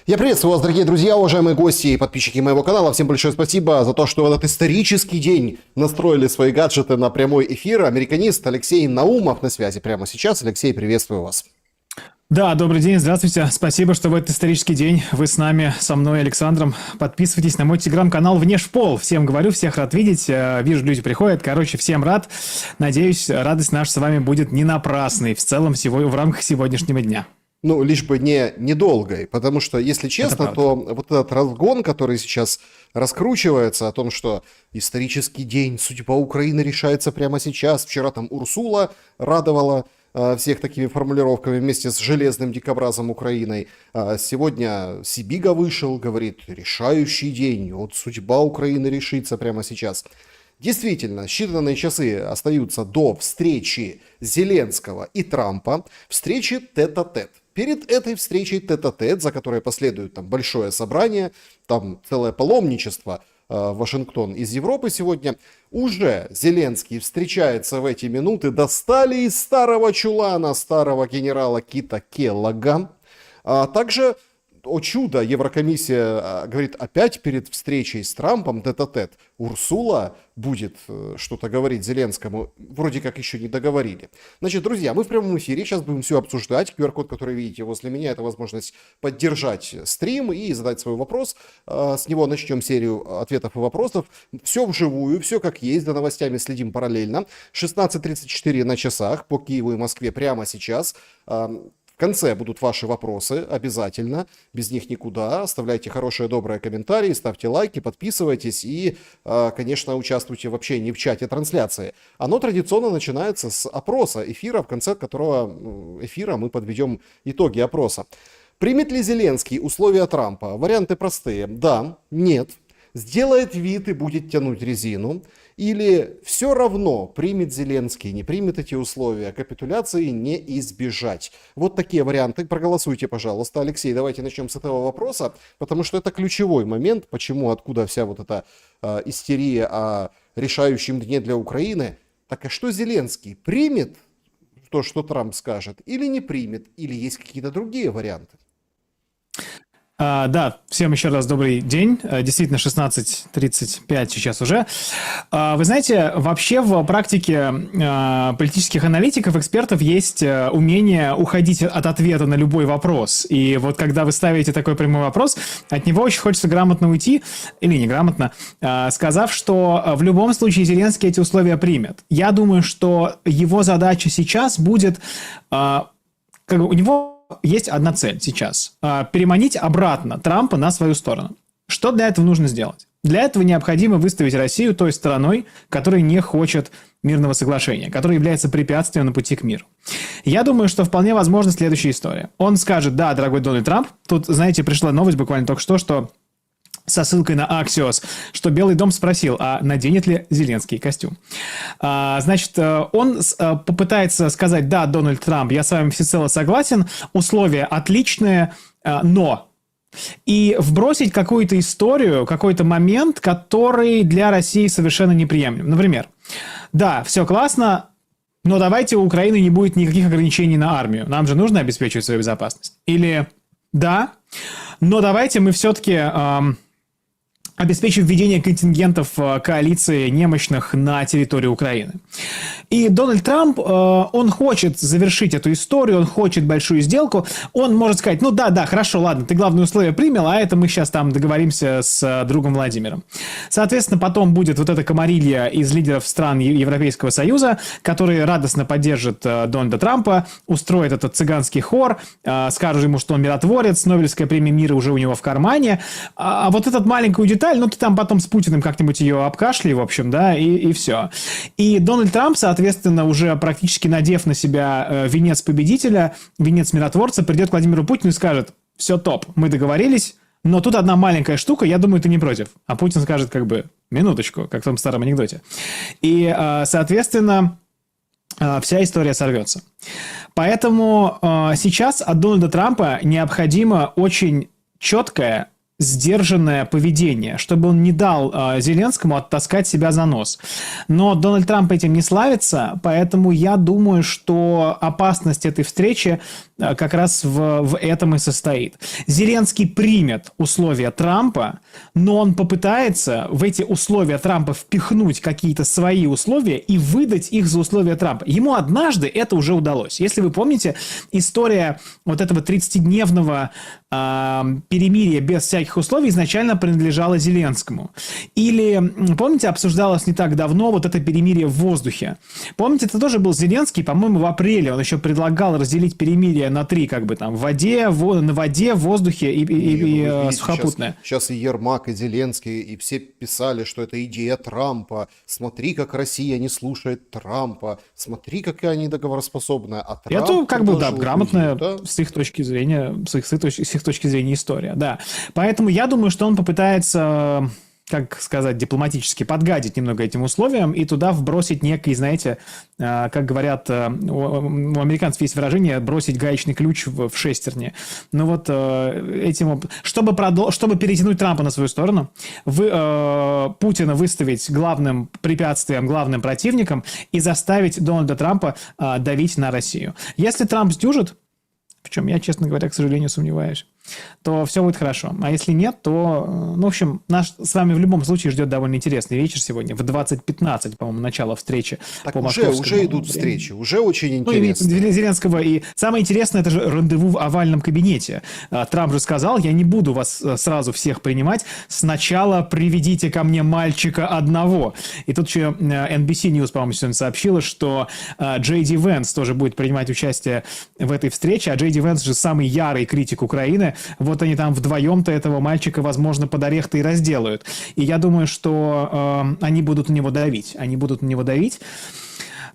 Я приветствую вас, дорогие друзья, уважаемые гости и подписчики моего канала. Всем большое спасибо за то, что в этот исторический день настроили свои гаджеты на прямой эфир. Американист Алексей Наумов на связи прямо сейчас. Алексей, приветствую вас. Да, добрый день, здравствуйте. Спасибо, что в этот исторический день вы с нами, со мной, Александром. Подписывайтесь на мой телеграм-канал «Внешпол». Всем говорю, всех рад видеть. Вижу, люди приходят. Короче, всем рад. Надеюсь, радость наша с вами будет не напрасной в целом в рамках сегодняшнего дня. Ну, лишь бы не недолгой, потому что, если честно, то вот этот разгон, который сейчас раскручивается о том, что исторический день, судьба Украины решается прямо сейчас. Вчера там Урсула радовала всех такими формулировками вместе с железным дикобразом Украиной. Сегодня Сибига вышел, говорит, решающий день, вот судьба Украины решится прямо сейчас. Действительно, считанные часы остаются до встречи Зеленского и Трампа, встречи тет-а-тет. Перед этой встречей тет-а-тет, за которой последует там большое собрание, там целое паломничество в Вашингтон из Европы сегодня, уже Зеленский встречается в эти минуты, достали из старого чулана старого генерала Кита Келлога. Также, о чудо, Еврокомиссия говорит, опять перед встречей с Трампом тет-а-тет Урсула будет что-то говорить Зеленскому. Вроде как еще не договорили. Значит, друзья, мы в прямом эфире, сейчас будем все обсуждать. QR-код, который видите возле меня, это возможность поддержать стрим и задать свой вопрос. С него начнем серию ответов и вопросов. Все вживую, все как есть, за новостями следим параллельно. 16:34 на часах по Киеву и Москве прямо сейчас. В конце будут ваши вопросы, обязательно, без них никуда. Оставляйте хорошие, добрые комментарии, ставьте лайки, подписывайтесь и, конечно, участвуйте в общении в чате трансляции. Оно традиционно начинается с опроса эфира, в конце которого эфира мы подведем итоги опроса. Примет ли Зеленский условия Трампа? Варианты простые. Да, нет. Сделает вид и будет тянуть резину, или все равно примет Зеленский, не примет эти условия, капитуляции не избежать. Вот такие варианты. Проголосуйте, пожалуйста. Алексей, давайте начнем с этого вопроса, потому что это ключевой момент, почему, откуда вся вот эта истерия о решающем дне для Украины. Так а что Зеленский примет то, что Трамп скажет, или не примет, или есть какие-то другие варианты? Да, всем еще раз добрый день. Действительно, 16:35 сейчас уже. Вы знаете, вообще в практике политических аналитиков, экспертов есть умение уходить от ответа на любой вопрос. И вот когда вы ставите такой прямой вопрос, от него очень хочется грамотно уйти, или неграмотно, сказав, что в любом случае Зеленский эти условия примет. Я думаю, что его задача сейчас будет, у него есть одна цель сейчас – переманить обратно Трампа на свою сторону. Что для этого нужно сделать? Для этого необходимо выставить Россию той стороной, которая не хочет мирного соглашения, которая является препятствием на пути к миру. Я думаю, что вполне возможна следующая история. Он скажет: да, дорогой Дональд Трамп, тут, знаете, пришла новость буквально только что со ссылкой на Axios, что Белый дом спросил, а наденет ли Зеленский костюм. Значит, он попытается сказать: да, Дональд Трамп, я с вами всецело согласен, условия отличные, но... И вбросить какую-то историю, какой-то момент, который для России совершенно неприемлем. Например, да, все классно, но давайте у Украины не будет никаких ограничений на армию. Нам же нужно обеспечивать свою безопасность. Или да, но давайте мы все-таки... обеспечив введение контингентов коалиции немощных на территории Украины. И Дональд Трамп, он хочет завершить эту историю, он хочет большую сделку, он может сказать: ну да, хорошо, ладно, ты главные условия принял, а это мы сейчас там договоримся с другом Владимиром. Соответственно, потом будет вот эта комарилья из лидеров стран Европейского Союза, которые радостно поддержат Дональда Трампа, устроят этот цыганский хор, скажут ему, что он миротворец, Нобелевская премия мира уже у него в кармане, а вот этот маленькую деталь, ну, ты там потом с Путиным как-нибудь ее обкашляй, в общем, да, и все. И Дональд Трамп, соответственно, уже практически надев на себя венец победителя, венец миротворца, придет к Владимиру Путину и скажет: все топ, мы договорились, но тут одна маленькая штука, я думаю, ты не против. А Путин скажет как бы: минуточку, как в том старом анекдоте. И, соответственно, вся история сорвется. Поэтому сейчас от Дональда Трампа необходимо очень четкое сдержанное поведение, чтобы он не дал Зеленскому оттаскать себя за нос. Но Дональд Трамп этим не славится, поэтому я думаю, что опасность этой встречи как раз в этом и состоит. Зеленский примет условия Трампа, но он попытается в эти условия Трампа впихнуть какие-то свои условия и выдать их за условия Трампа. Ему однажды это уже удалось. Если вы помните, история вот этого 30-дневного перемирия без всяких условий изначально принадлежала Зеленскому. Или, помните, обсуждалось не так давно вот это перемирие в воздухе. Помните, это тоже был Зеленский, по-моему, в апреле. Он еще предлагал разделить перемирие на 3, как бы там, на воде, в воздухе и сухопутное. Сейчас и Ермак, и Зеленский, и все писали, что это идея Трампа. Смотри, как Россия не слушает Трампа. Смотри, какая они договороспособная. А Трамп это как бы, да, грамотная да? с их точки зрения, с их точки зрения история, да. Поэтому я думаю, что он попытается, как сказать, дипломатически подгадить немного этим условиям и туда вбросить некий, знаете, как говорят, у американцев есть выражение «бросить гаечный ключ в шестерни». Ну вот этим, чтобы перетянуть Трампа на свою сторону, Путина выставить главным препятствием, главным противником и заставить Дональда Трампа давить на Россию. Если Трамп сдюжит, в чем я, честно говоря, к сожалению, сомневаюсь, то все будет хорошо. А если нет, то, ну, в общем, нас с вами в любом случае ждет довольно интересный вечер сегодня. В 20:15, по-моему, начало встречи. Так по уже идут времени. встречи, уже очень Ну, интересно. Зеленского. И самое интересное, это же рандеву в овальном кабинете. Трамп же сказал, я не буду вас сразу всех принимать, сначала приведите ко мне мальчика одного. И тут еще NBC News, по-моему, сегодня сообщила, что Джей Ди Венс тоже будет принимать участие в этой встрече, а Джей Ди Венс же самый ярый критик Украины. Вот они там вдвоем-то этого мальчика, возможно, под орех-то и разделают. И я думаю, что они будут на него давить.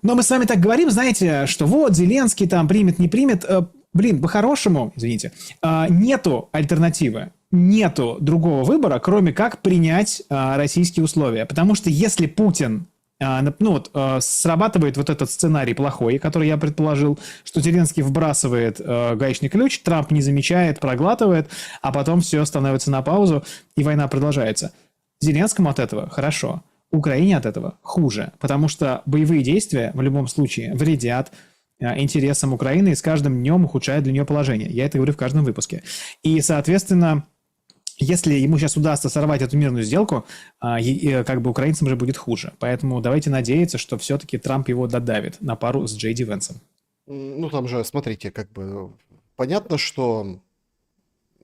Но мы с вами так говорим, знаете, что вот Зеленский там примет, не примет. Блин, по-хорошему, извините, нету альтернативы. Нету другого выбора, кроме как принять российские условия. Потому что если Путин срабатывает вот этот сценарий плохой, который я предположил, что Зеленский вбрасывает гаечный ключ, Трамп не замечает, проглатывает, а потом все становится на паузу, и война продолжается. Зеленскому от этого хорошо, Украине от этого хуже, потому что боевые действия в любом случае вредят интересам Украины и с каждым днем ухудшают для нее положение. Я это говорю в каждом выпуске. И, соответственно, если ему сейчас удастся сорвать эту мирную сделку, как бы украинцам же будет хуже. Поэтому давайте надеяться, что все-таки Трамп его додавит на пару с Джей Ди Венсом. Ну, там же, смотрите, как бы понятно, что...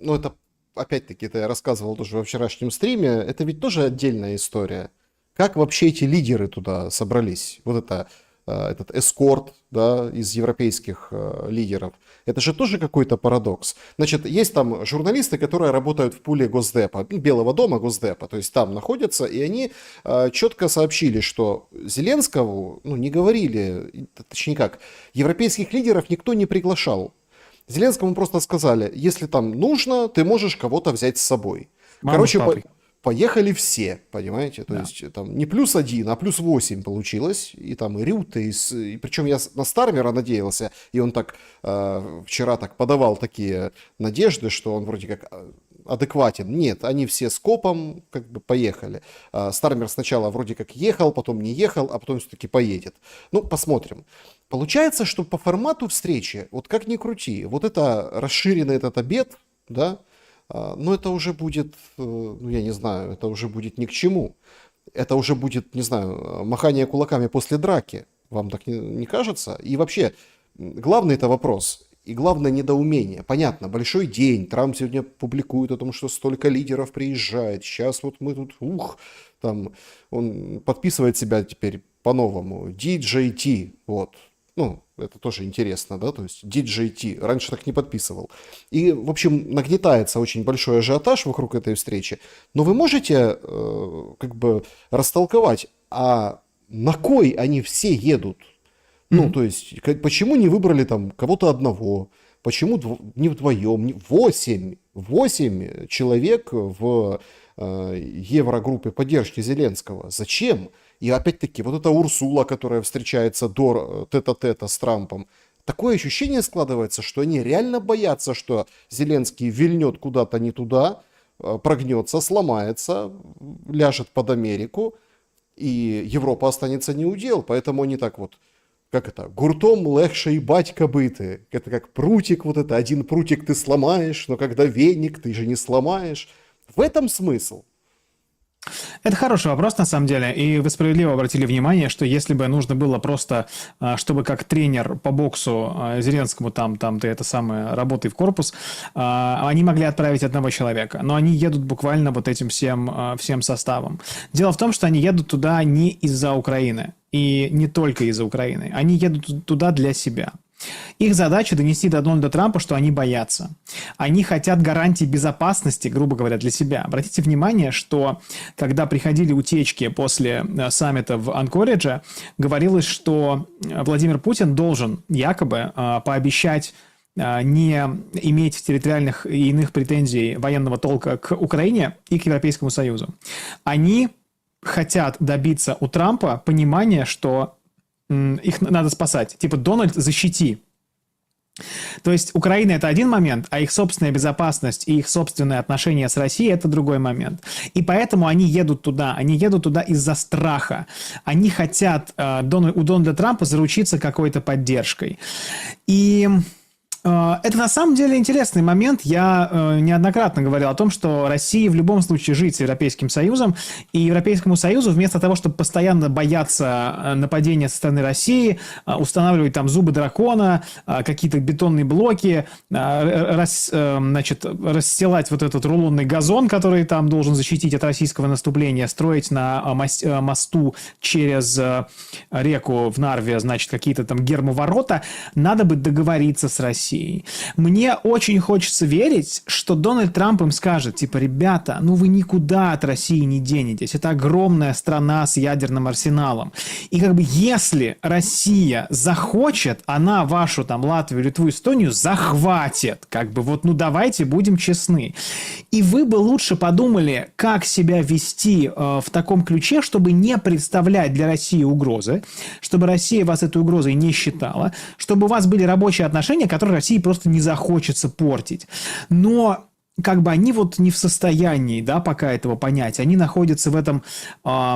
Ну, это, опять-таки, это я рассказывал тоже во вчерашнем стриме, это ведь тоже отдельная история. Как вообще эти лидеры туда собрались? Вот это... этот эскорт, да, из европейских лидеров. Это же тоже какой-то парадокс. Значит, есть там журналисты, которые работают в пуле Госдепа, Белого дома Госдепа, то есть там находятся, и они четко сообщили, что Зеленскому, ну, не говорили, точнее как, европейских лидеров никто не приглашал. Зеленскому просто сказали, если там нужно, ты можешь кого-то взять с собой. Короче, поехали все, понимаете? То есть там не +1, а +8 получилось. И там и Рюте, и причем я на Стармера надеялся, и он так вчера так подавал такие надежды, что он вроде как адекватен. Нет, они все скопом как бы поехали. Стармер сначала вроде как ехал, потом не ехал, а потом все-таки поедет. Ну, посмотрим. Получается, что по формату встречи, вот как ни крути, вот это расширенный этот обед, да, но это уже будет, ну я не знаю, это уже будет ни к чему. Это уже будет, не знаю, махание кулаками после драки. Вам так не кажется? И вообще, главный это вопрос. И главное недоумение. Понятно, большой день. Трамп сегодня публикует о том, что столько лидеров приезжает. Сейчас вот мы тут, там, он подписывает себя теперь по-новому. DJT, вот. Ну, это тоже интересно, да, то есть DJT, раньше так не подписывал. И, в общем, нагнетается очень большой ажиотаж вокруг этой встречи. Но вы можете, как бы, растолковать, а на кой они все едут? Ну, то есть, почему не выбрали там кого-то одного? Почему не вдвоем? 8 человек в Еврогруппе поддержки Зеленского. Зачем? И опять-таки, вот эта Урсула, которая встречается до тет-а-тета с Трампом, такое ощущение складывается, что они реально боятся, что Зеленский вильнет куда-то не туда, прогнется, сломается, ляжет под Америку, и Европа останется неудел. Поэтому они так вот, как это, гуртом легше и батька быты. Это как прутик, вот это, один прутик ты сломаешь, но когда веник, ты же не сломаешь. В этом смысл. Это хороший вопрос, на самом деле, и вы справедливо обратили внимание, что если бы нужно было просто, чтобы как тренер по боксу Зеленскому, там ты это самое, работай в корпус, они могли отправить одного человека, но они едут буквально вот этим всем составом. Дело в том, что они едут туда не из-за Украины, и не только из-за Украины, они едут туда для себя. Их задача донести до Дональда Трампа, что они боятся. Они хотят гарантий безопасности, грубо говоря, для себя. Обратите внимание, что когда приходили утечки после саммита в Анкоридже, говорилось, что Владимир Путин должен якобы пообещать не иметь территориальных и иных претензий военного толка к Украине и к Европейскому Союзу. Они хотят добиться у Трампа понимания, что их надо спасать. Типа, Дональд, защити. То есть Украина – это один момент, а их собственная безопасность и их собственные отношения с Россией – это другой момент. И поэтому они едут туда. Они едут туда из-за страха. Они хотят у Дональда Трампа заручиться какой-то поддержкой. И это на самом деле интересный момент. Я неоднократно говорил о том, что России в любом случае жить с Европейским Союзом, и Европейскому Союзу вместо того, чтобы постоянно бояться нападения со стороны России, устанавливать там зубы дракона, какие-то бетонные блоки, расстилать вот этот рулонный газон, который там должен защитить от российского наступления, строить на мосту через реку в Нарве, значит, какие-то там гермоворота, надо бы договориться с Россией. Мне очень хочется верить, что Дональд Трамп им скажет, типа, ребята, ну вы никуда от России не денетесь. Это огромная страна с ядерным арсеналом. И как бы если Россия захочет, она вашу там Латвию, Литву, Эстонию захватит. Как бы вот, ну давайте будем честны. И вы бы лучше подумали, как себя вести в таком ключе, чтобы не представлять для России угрозы, чтобы Россия вас этой угрозой не считала, чтобы у вас были рабочие отношения, которые России просто не захочется портить. Но как бы они вот не в состоянии, да, пока этого понять. Они находятся в этом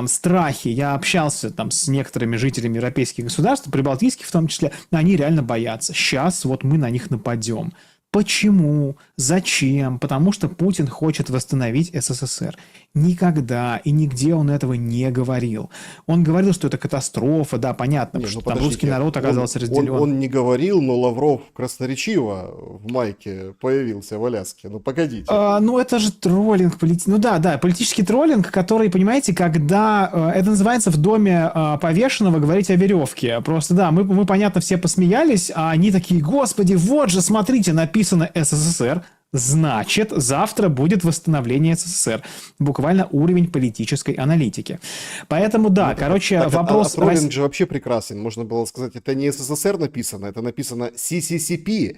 страхе. Я общался там с некоторыми жителями европейских государств, прибалтийских в том числе, они реально боятся. Сейчас вот мы на них нападем. Почему? Зачем? Потому что Путин хочет восстановить СССР. Никогда и нигде он этого не говорил. Он говорил, что это катастрофа, да, понятно, потому что там русский народ оказался разделен. Он не говорил, но Лавров красноречиво в майке появился в Аляске. Ну, погодите. Ну, это же троллинг. Ну да, политический троллинг, который, понимаете, когда... это называется в доме повешенного говорить о веревке. Просто, да, мы, понятно, все посмеялись, а они такие, господи, вот же, смотрите, написано СССР. Значит, завтра будет восстановление СССР. Буквально уровень политической аналитики. Поэтому, да, вопрос... троллинг же вообще прекрасен. Можно было сказать, это не СССР написано, это написано CCCP.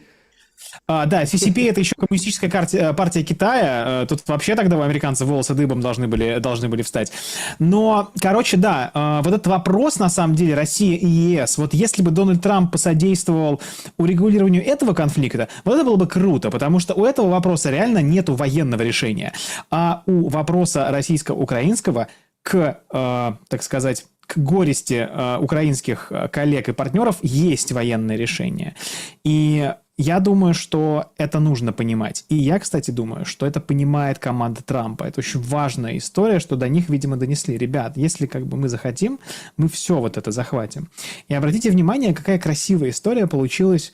Да, CCP – это еще коммунистическая партия Китая. Тут вообще тогда у американцев волосы дыбом должны были встать. Но, да, вот этот вопрос, на самом деле, Россия и ЕС, вот если бы Дональд Трамп посодействовал урегулированию этого конфликта, вот это было бы круто, потому что у этого вопроса реально нету военного решения. А у вопроса российско-украинского так сказать, к горести украинских коллег и партнеров есть военное решение. И я думаю, что это нужно понимать. И я, кстати, думаю, что это понимает команда Трампа. Это очень важная история, что до них, видимо, донесли. Ребят, если как бы мы захотим, мы все вот это захватим. И обратите внимание, какая красивая история получилась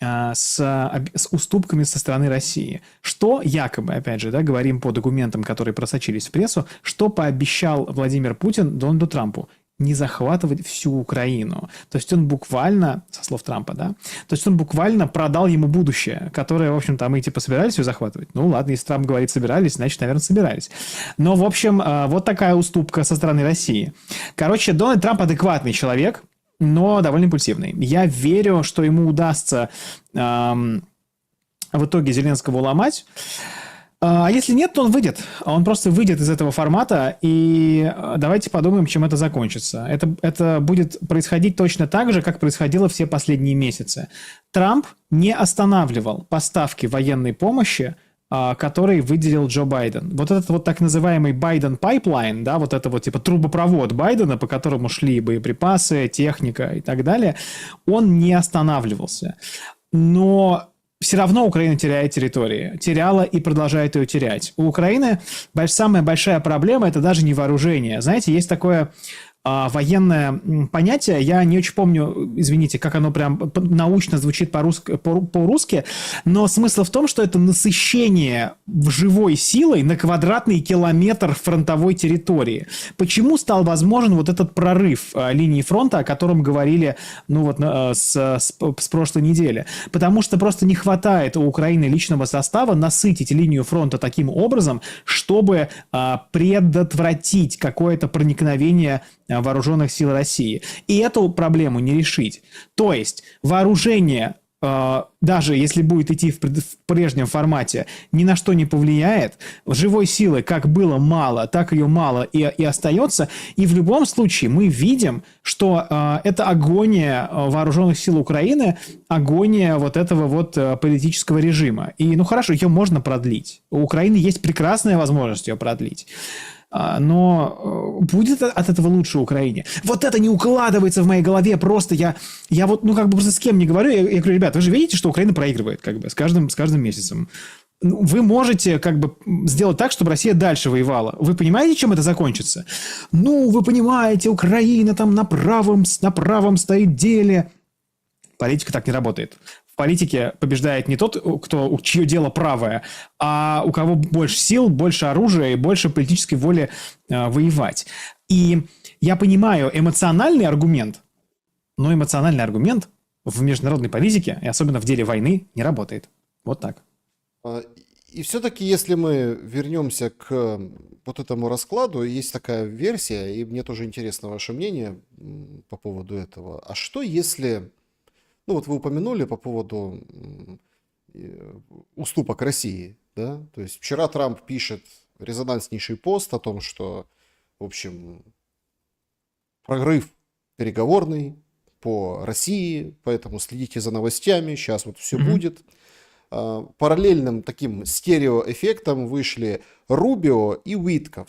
с уступками со стороны России. Что якобы, опять же, да, говорим по документам, которые просочились в прессу, что пообещал Владимир Путин Дональду Трампу? Не захватывать всю Украину. То есть он буквально, со слов Трампа, да, то есть он буквально продал ему будущее, которое, в общем-то, мы типа собирались ее захватывать. Ну ладно, если Трамп говорит собирались, значит, наверное, собирались. Но, в общем, вот такая уступка со стороны России. Короче, Дональд Трамп адекватный человек, но довольно импульсивный. Я верю, что ему удастся в итоге Зеленского уломать. А если нет, то он выйдет. Он просто выйдет из этого формата, и давайте подумаем, чем это закончится. Это будет происходить точно так же, как происходило все последние месяцы. Трамп не останавливал поставки военной помощи который выделил Джо Байден. Вот этот вот так называемый Байден пайплайн, да, вот это вот типа трубопровод Байдена, по которому шли боеприпасы, техника и так далее, он не останавливался. Но все равно Украина теряет территории. Теряла и продолжает ее терять. У Украины самая большая проблема – это даже не вооружение. Знаете, есть такое военное понятие, я не очень помню, извините, как оно прям научно звучит по-русски, но смысл в том, что это насыщение живой силой на квадратный километр фронтовой территории. Почему стал возможен вот этот прорыв линии фронта, о котором говорили с прошлой недели? Потому что просто не хватает у Украины личного состава насытить линию фронта таким образом, чтобы предотвратить какое-то проникновение вооруженных сил России. И эту проблему не решить. То есть вооружение, даже если будет идти в прежнем формате, ни на что не повлияет. Живой силы как было мало, так ее мало и остается. И в любом случае мы видим, что это агония вооруженных сил Украины, агония вот этого вот политического режима. И, хорошо, ее можно продлить. У Украины есть прекрасная возможность ее продлить. Но будет от этого лучше Украине? Вот это не укладывается в моей голове. Просто я просто с кем не говорю. Я говорю, ребят, вы же видите, что Украина проигрывает с каждым месяцем. Вы можете сделать так, чтобы Россия дальше воевала. Вы понимаете, чем это закончится? Вы понимаете, Украина там на правом стоит деле. Политика так не работает. В политике побеждает не тот, чье дело правое, а у кого больше сил, больше оружия и больше политической воли воевать. И я понимаю эмоциональный аргумент, но эмоциональный аргумент в международной политике, и особенно в деле войны, не работает. Вот так. И все-таки, если мы вернемся к вот этому раскладу, есть такая версия, и мне тоже интересно ваше мнение по поводу этого. А что если... вы упомянули по поводу уступок России, да? То есть вчера Трамп пишет резонанснейший пост о том, что, в общем, прорыв переговорный по России, поэтому следите за новостями, сейчас вот все будет. Параллельным таким стереоэффектом вышли Рубио и Уитков.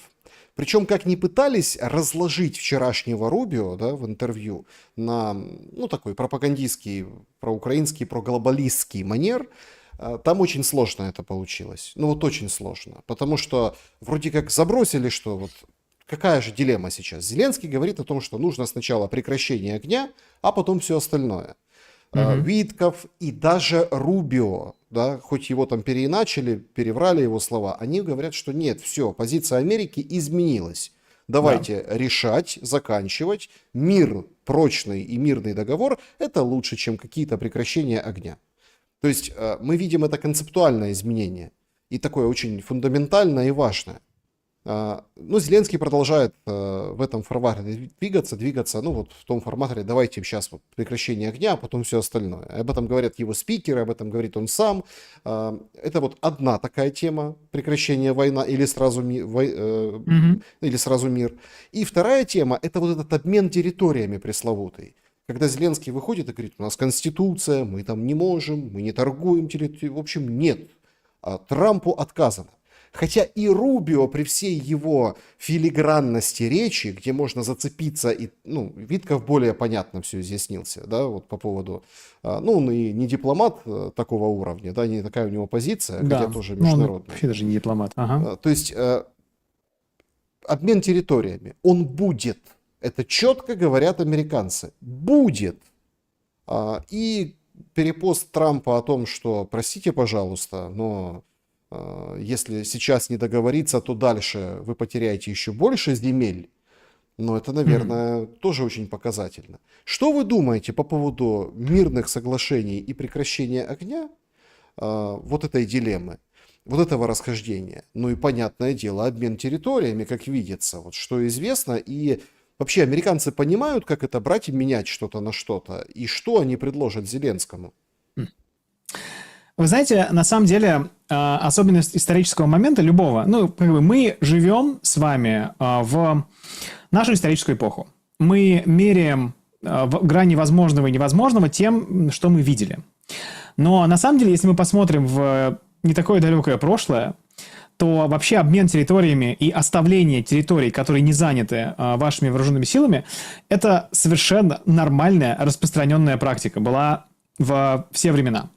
Причем, как ни пытались разложить вчерашнего Рубио, да, в интервью на, такой пропагандистский, проукраинский, проглобалистский манер, там очень сложно это получилось. Очень сложно. Потому что вроде как забросили, что вот какая же дилемма сейчас. Зеленский говорит о том, что нужно сначала прекращение огня, а потом все остальное. Витков и даже Рубио, да, хоть его там переиначили, переврали его слова, они говорят, что нет, все, позиция Америки изменилась. Давайте решать, заканчивать. Мир, прочный и мирный договор – это лучше, чем какие-то прекращения огня. То есть мы видим это концептуальное изменение. И такое очень фундаментальное и важное. Зеленский продолжает в этом формате двигаться, в том формате, давайте сейчас прекращение огня, а потом все остальное. Об этом говорят его спикеры, об этом говорит он сам. Это вот одна такая тема, прекращение войны или сразу мир. И вторая тема, это вот этот обмен территориями пресловутый. Когда Зеленский выходит и говорит, у нас конституция, мы там не можем, мы не торгуем территорией. В общем, нет. Трампу отказано. Хотя и Рубио при всей его филигранности речи, где можно зацепиться, и, Витков более понятно все изъяснился, да, вот по поводу, он и не дипломат такого уровня, да, не такая у него позиция, да, хотя тоже международная. Он вообще даже не дипломат. Ага. То есть обмен территориями, он будет, это четко говорят американцы, будет. И перепост Трампа о том, что, простите, пожалуйста, но... если сейчас не договориться, то дальше вы потеряете еще больше земель. Но это, наверное, тоже очень показательно. Что вы думаете по поводу мирных соглашений и прекращения огня, вот этой дилеммы, вот этого расхождения? И, понятное дело, обмен территориями, как видится, вот что известно. И вообще американцы понимают, как это брать и менять что-то на что-то? И что они предложат Зеленскому? Вы знаете, на самом деле, особенность исторического момента любого, мы живем с вами в нашу историческую эпоху. Мы меряем в грани возможного и невозможного тем, что мы видели. Но на самом деле, если мы посмотрим в не такое далекое прошлое, то вообще обмен территориями и оставление территорий, которые не заняты вашими вооруженными силами, это совершенно нормальная распространенная практика, была во все времена.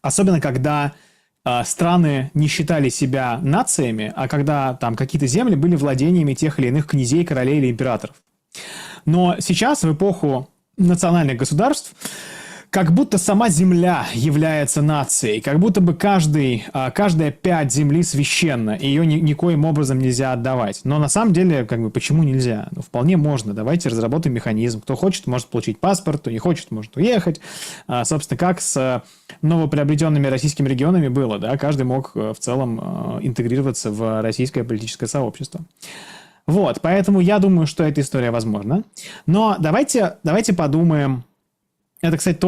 Особенно когда страны не считали себя нациями, а когда там какие-то земли были владениями тех или иных князей, королей или императоров. Но сейчас, в эпоху национальных государств, как будто сама земля является нацией, как будто бы каждая пядь земли священна, и ее никоим образом нельзя отдавать. Но на самом деле, как бы, почему нельзя? Ну, вполне можно. Давайте разработаем механизм. Кто хочет, может получить паспорт, кто не хочет, может уехать. Собственно, как с новоприобретенными российскими регионами было, да? Каждый мог в целом интегрироваться в российское политическое сообщество. Вот, поэтому я думаю, что эта история возможна. Но давайте подумаем. Это, кстати,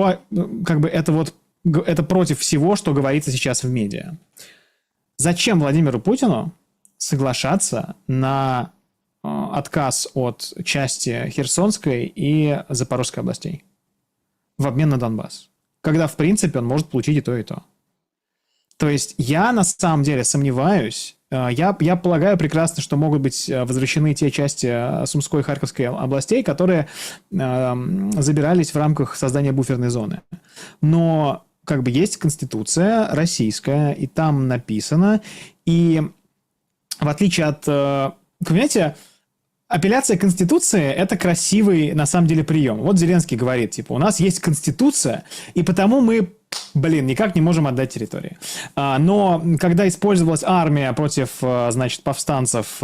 это против всего, что говорится сейчас в медиа. Зачем Владимиру Путину соглашаться на отказ от части Херсонской и Запорожской областей в обмен на Донбасс, когда, в принципе, он может получить и то, и то? То есть я на самом деле сомневаюсь. Я полагаю прекрасно, что могут быть возвращены те части Сумской и Харьковской областей, которые забирались в рамках создания буферной зоны. Но как бы есть Конституция российская, и там написано, и в отличие от... Понимаете, апелляция Конституции – это красивый, на самом деле, прием. Вот Зеленский говорит, типа, у нас есть Конституция, и потому мы... никак не можем отдать территории. Но когда использовалась армия против, значит, повстанцев,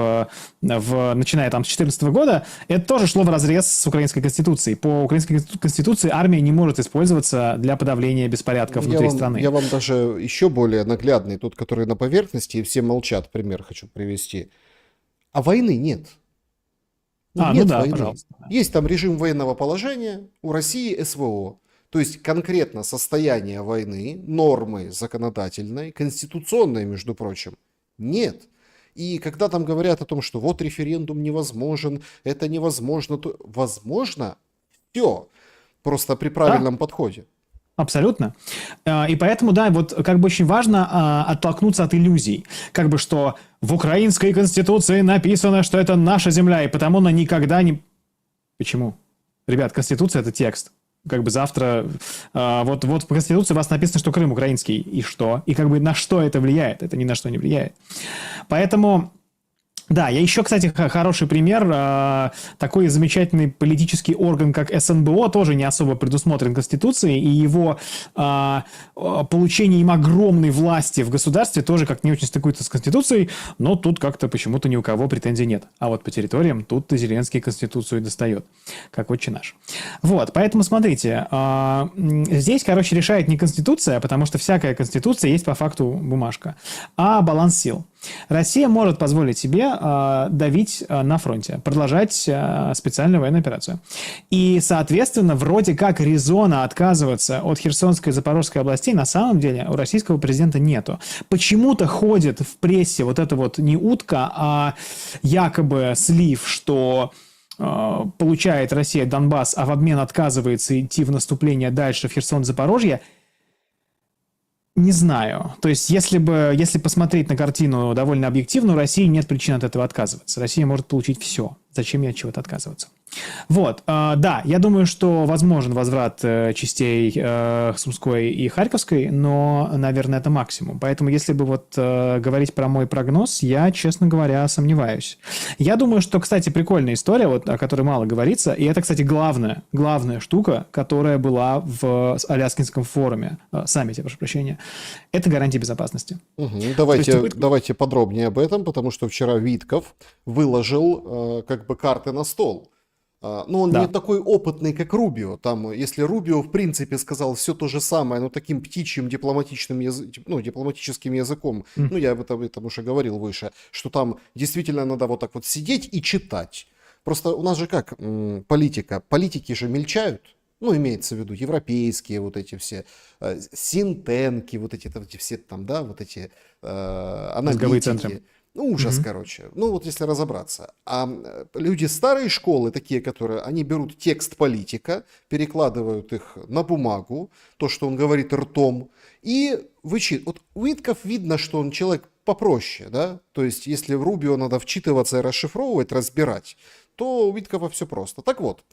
начиная там с 2014 года, это тоже шло вразрез с украинской конституцией. По украинской конституции армия не может использоваться для подавления беспорядков внутри страны. Я вам даже еще более наглядный, тот, который на поверхности, и все молчат, пример хочу привести. А войны нет. Нет войны. Пожалуйста. Есть там режим военного положения, у России СВО. То есть конкретно состояние войны, нормы законодательной, конституционной, между прочим, нет. И когда там говорят о том, что вот референдум невозможен, это невозможно, то возможно все, просто при правильном подходе. Абсолютно. И поэтому, да, вот как бы очень важно оттолкнуться от иллюзий. Как бы что в украинской конституции написано, что это наша земля, и потому она никогда не... Почему? Ребят, конституция – это текст. Как бы завтра, вот в Конституции у вас написано, что Крым украинский, и что? И как бы на что это влияет? Это ни на что не влияет. Поэтому, да, я еще, кстати, хороший пример. Такой замечательный политический орган, как СНБО, тоже не особо предусмотрен Конституцией, и его получение им огромной власти в государстве тоже как не очень стыкуется с Конституцией, но тут как-то почему-то ни у кого претензий нет. А вот по территориям тут Зеленский Конституцию достает, как отче наш. Вот, поэтому смотрите, здесь, короче, решает не Конституция, потому что всякая Конституция есть по факту бумажка, а баланс сил. Россия может позволить себе давить на фронте, продолжать специальную военную операцию. И, соответственно, вроде как резона отказываться от Херсонской и Запорожской областей на самом деле у российского президента нету. Почему-то ходит в прессе вот эта вот не утка, а якобы слив, что получает Россия Донбасс, а в обмен отказывается идти в наступление дальше в Херсон-Запорожье. Не знаю. То есть, если посмотреть на картину довольно объективно, у России нет причин от этого отказываться. Россия может получить все. Зачем ей от чего-то отказываться? Вот. Да, я думаю, что возможен возврат частей Сумской и Харьковской, но, наверное, это максимум. Поэтому, если бы вот говорить про мой прогноз, я, честно говоря, сомневаюсь. Я думаю, что, кстати, прикольная история, вот, о которой мало говорится, и это, кстати, главная штука, которая была в Аляскинском форуме, саммите, прошу прощения, это гарантия безопасности. Давайте подробнее об этом, потому что вчера Витков выложил как бы карты на стол. Но он не такой опытный, как Рубио. Там, если Рубио, в принципе, сказал все то же самое, но таким птичьим дипломатическим языком, я об этом уже говорил выше, что там действительно надо вот так вот сидеть и читать. Просто у нас же как политики же мельчают. Имеется в виду европейские вот эти все, синтенки, вот эти все там, да, вот эти аналитики. Ну, ужас, короче. Ну, вот если разобраться. А люди старой школы, такие, которые, они берут текст политика, перекладывают их на бумагу, то, что он говорит ртом, и вычитывают. Вот Уитков видно, что он человек попроще, да? То есть, если в Рубио надо вчитываться и расшифровывать, разбирать, то у Уиткова все просто. Так вот,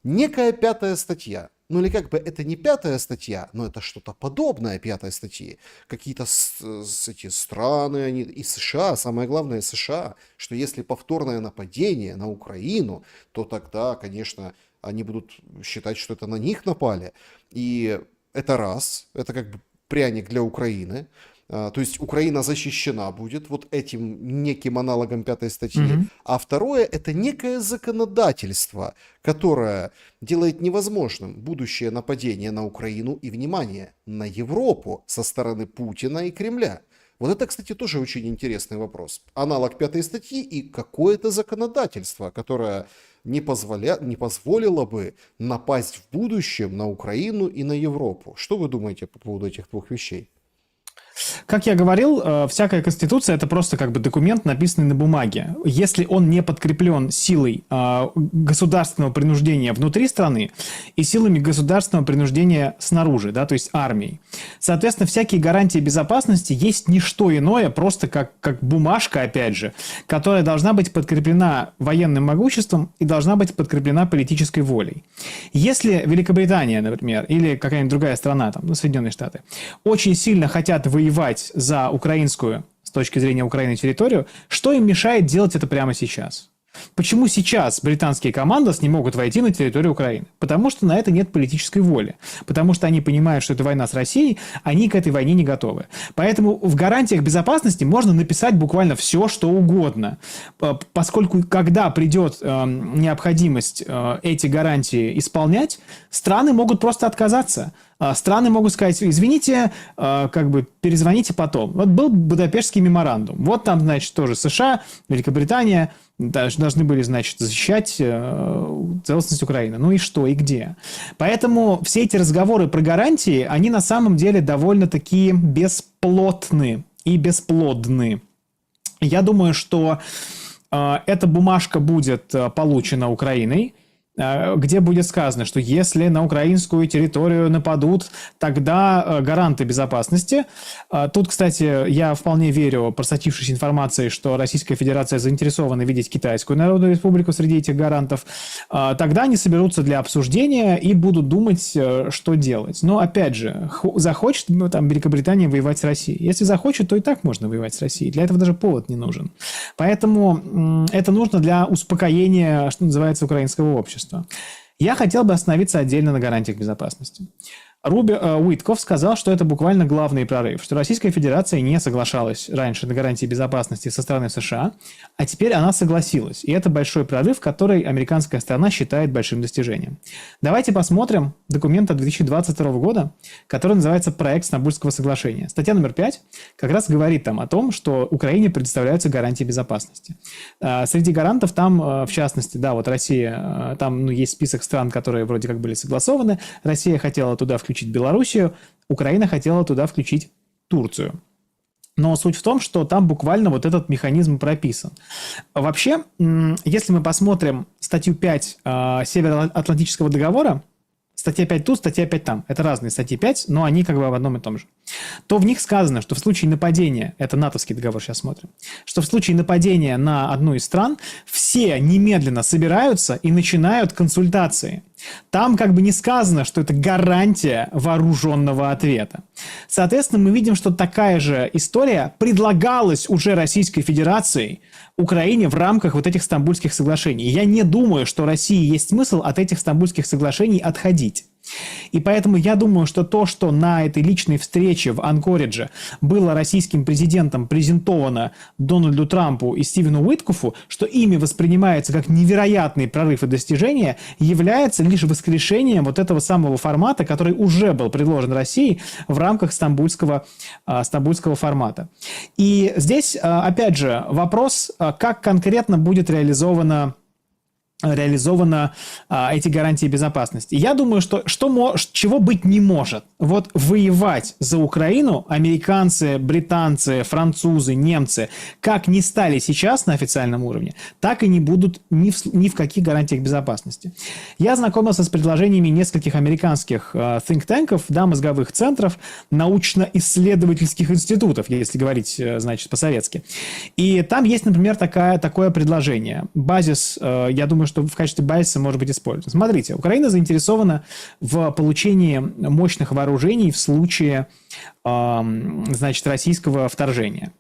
некая пятая статья. Ну или как бы это не пятая статья, но это что-то подобное пятой статье. Какие-то эти страны, они, и США, самое главное США, что если повторное нападение на Украину, то тогда, конечно, они будут считать, что это на них напали. И это раз, это как бы пряник для Украины. То есть Украина защищена будет вот этим неким аналогом пятой статьи. А второе, это некое законодательство, которое делает невозможным будущее нападение на Украину и, внимание, на Европу со стороны Путина и Кремля. Вот это, кстати, тоже очень интересный вопрос. Аналог пятой статьи и какое-то законодательство, которое не позволило бы напасть в будущем на Украину и на Европу. Что вы думаете по поводу этих двух вещей? Как я говорил, всякая конституция – это просто как бы документ, написанный на бумаге. Если он не подкреплен силой государственного принуждения внутри страны и силами государственного принуждения снаружи, да, то есть армией. Соответственно, всякие гарантии безопасности есть не что иное, просто как бумажка, опять же, которая должна быть подкреплена военным могуществом и должна быть подкреплена политической волей. Если Великобритания, например, или какая-нибудь другая страна, там, Соединенные Штаты, очень сильно хотят воевать за украинскую, с точки зрения Украины, территорию, что им мешает делать это прямо сейчас? Почему сейчас британские командос не могут войти на территорию Украины? Потому что на это нет политической воли. Потому что они понимают, что это война с Россией, они к этой войне не готовы. Поэтому в гарантиях безопасности можно написать буквально все, что угодно. Поскольку когда придет необходимость эти гарантии исполнять, страны могут просто отказаться. Страны могут сказать: извините, как бы перезвоните потом. Вот был Будапештский меморандум. Вот там, значит, тоже США, Великобритания должны были, значит, защищать целостность Украины. Ну и что, и где? Поэтому все эти разговоры про гарантии, они на самом деле довольно-таки бесплотны и бесплодны. Я думаю, что эта бумажка будет получена Украиной, где будет сказано, что если на украинскую территорию нападут, тогда гаранты безопасности. Тут, кстати, я вполне верю, просочившись информацией, что Российская Федерация заинтересована видеть Китайскую Народную Республику среди этих гарантов, тогда они соберутся для обсуждения и будут думать, что делать. Но, опять же, захочет там Великобритания воевать с Россией. Если захочет, то и так можно воевать с Россией. Для этого даже повод не нужен. Поэтому это нужно для успокоения, что называется, украинского общества. Я хотел бы остановиться отдельно на гарантиях безопасности. Уитков сказал, что это буквально главный прорыв, что Российская Федерация не соглашалась раньше на гарантии безопасности со стороны США, а теперь она согласилась. И это большой прорыв, который американская сторона считает большим достижением. Давайте посмотрим документ от 2022 года, который называется «Проект Стамбульского соглашения». Статья номер 5 как раз говорит там о том, что Украине предоставляются гарантии безопасности. Среди гарантов там, в частности, да, вот Россия, там есть список стран, которые вроде как были согласованы. Россия хотела туда включить Белоруссию, Украина хотела туда включить Турцию. Но суть в том, что там буквально вот этот механизм прописан. Вообще, если мы посмотрим статью 5 Североатлантического договора, статья 5 тут, статья 5 там. Это разные статьи 5, но они как бы в одном и том же. То в них сказано, что в случае нападения, это натовский договор, сейчас смотрим, что в случае нападения на одну из стран все немедленно собираются и начинают консультации. Там как бы не сказано, что это гарантия вооруженного ответа. Соответственно, мы видим, что такая же история предлагалась уже Российской Федерацией Украине в рамках вот этих Стамбульских соглашений. Я не думаю, что России есть смысл от этих Стамбульских соглашений отходить. И поэтому я думаю, что то, что на этой личной встрече в Анкоридже было российским президентом презентовано Дональду Трампу и Стивену Уиткофу, что ими воспринимается как невероятный прорыв и достижение, является лишь воскрешением вот этого самого формата, который уже был предложен России в рамках стамбульского формата. И здесь, опять же, вопрос, как конкретно будет реализована реализовано эти гарантии безопасности. Я думаю, что чего быть не может. Вот воевать за Украину американцы, британцы, французы, немцы, как не стали сейчас на официальном уровне, так и не будут ни в каких гарантиях безопасности. Я знакомился с предложениями нескольких американских think-танков, да, мозговых центров, научно-исследовательских институтов, если говорить, значит, по-советски. И там есть, например, такое предложение. Базис, я думаю, что в качестве базиса может быть использован. Смотрите, Украина заинтересована в получении мощных вооружений в случае, значит, российского вторжения.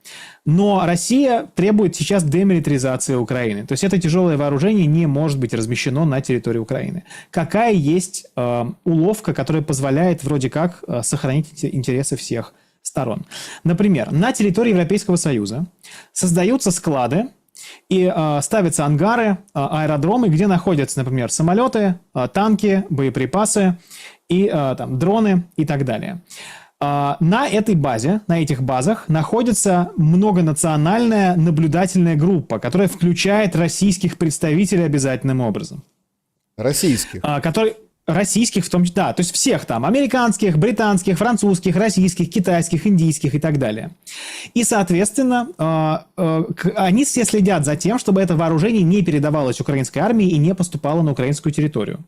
Но Россия требует сейчас демилитаризации Украины. То есть это тяжелое вооружение не может быть размещено на территории Украины. Какая есть уловка, которая позволяет вроде как сохранить интересы всех сторон? Например, на территории Европейского Союза создаются склады, и ставятся ангары, аэродромы, где находятся, например, самолеты, танки, боеприпасы и там, дроны и так далее. На этой базе, на этих базах находится многонациональная наблюдательная группа, которая включает российских представителей обязательным образом. Российских? Российских в том числе, да, то есть всех там, американских, британских, французских, российских, китайских, индийских и так далее. И, соответственно, они все следят за тем, чтобы это вооружение не передавалось украинской армии и не поступало на украинскую территорию.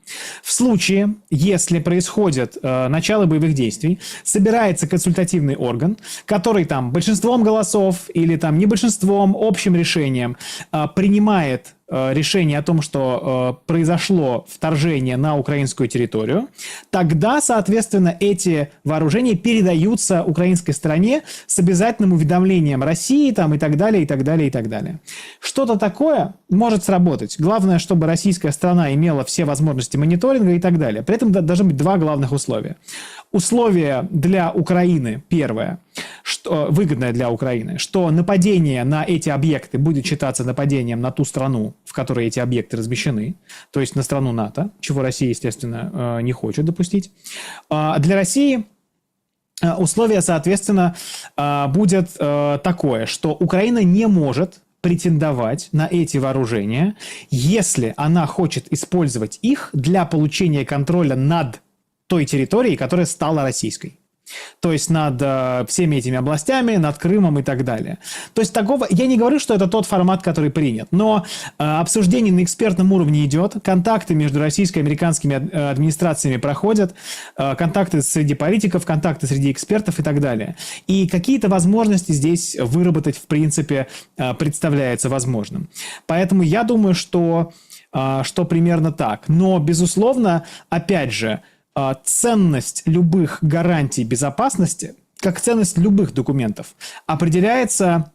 В случае, если происходит начало боевых действий, собирается консультативный орган, который там большинством голосов или там не большинством, общим решением принимает решение о том, что произошло вторжение на украинскую территорию, тогда, соответственно, эти вооружения передаются украинской стороне с обязательным уведомлением России там, и так далее, и так далее, и так далее. Что-то такое может сработать. Главное, чтобы российская сторона имела все возможности мониторинга и так далее. При этом должны быть два главных условия. Условие для Украины, первое, что, выгодное для Украины, что нападение на эти объекты будет считаться нападением на ту страну, в которой эти объекты размещены, то есть на страну НАТО, чего Россия, естественно, не хочет допустить. Для России условие, соответственно, будет такое, что Украина не может претендовать на эти вооружения, если она хочет использовать их для получения контроля над той территорией, которая стала российской. То есть над всеми этими областями, над Крымом и так далее. То есть такого... Я не говорю, что это тот формат, который принят, но обсуждение на экспертном уровне идет, контакты между российской и американскими администрациями проходят, контакты среди политиков, контакты среди экспертов и так далее. И какие-то возможности здесь выработать, в принципе, представляется возможным. Поэтому я думаю, что примерно так. Но, безусловно, опять же, ценность любых гарантий безопасности, как ценность любых документов, определяется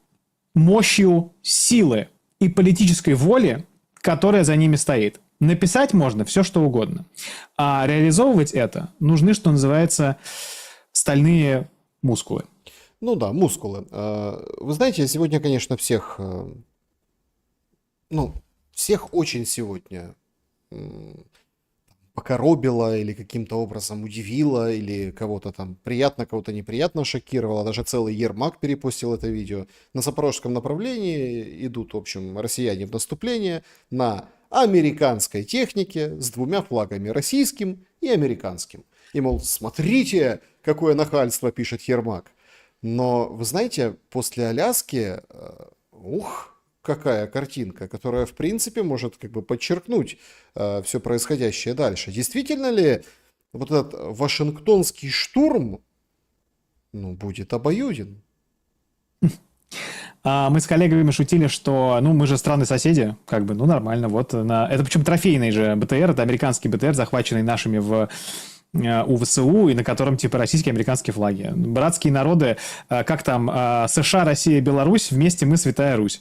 мощью силы и политической воли, которая за ними стоит. Написать можно все, что угодно. А реализовывать это нужны, что называется, стальные мускулы. Ну да, мускулы. Вы знаете, сегодня, конечно, всех очень сегодня покоробило или каким-то образом удивило, или кого-то там приятно, кого-то неприятно шокировало. Даже целый Ермак перепостил это видео. На запорожском направлении идут, в общем, россияне в наступление на американской технике с двумя флагами, российским и американским. И, мол, смотрите, какое нахальство, пишет Ермак. Но, вы знаете, после Аляски, какая картинка, которая, в принципе, может как бы подчеркнуть все происходящее дальше. Действительно ли вот этот вашингтонский штурм будет обоюден? Мы с коллегами шутили, что мы же страны-соседи, нормально. Вот это причем трофейный же БТР, это американский БТР, захваченный нашими в УВСУ, и на котором типа российские и американские флаги. Братские народы, как там, США, Россия, Беларусь, вместе мы Святая Русь.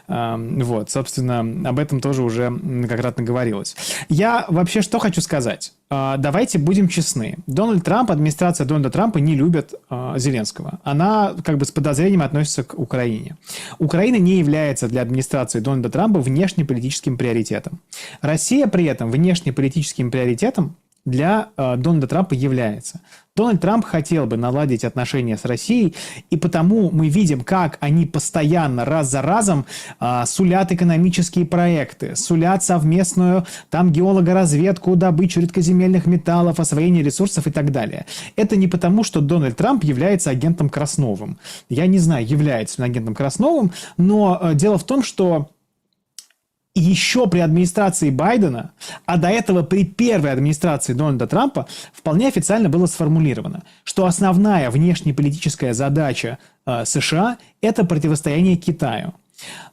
Вот, собственно, об этом тоже уже многократно говорилось. Я вообще что хочу сказать? Давайте будем честны. Администрация Дональда Трампа не любит Зеленского. Она с подозрением относится к Украине. Украина не является для администрации Дональда Трампа внешнеполитическим приоритетом. Россия при этом внешнеполитическим приоритетом для Дональда Трампа является. Дональд Трамп хотел бы наладить отношения с Россией, и потому мы видим, как они постоянно, раз за разом, сулят экономические проекты, сулят совместную там геологоразведку, добычу редкоземельных металлов, освоение ресурсов и так далее. Это не потому, что Дональд Трамп является агентом Красновым. Я не знаю, является он агентом Красновым, но дело в том, что еще при администрации Байдена, а до этого при первой администрации Дональда Трампа, вполне официально было сформулировано, что основная внешнеполитическая задача США – это противостояние Китаю.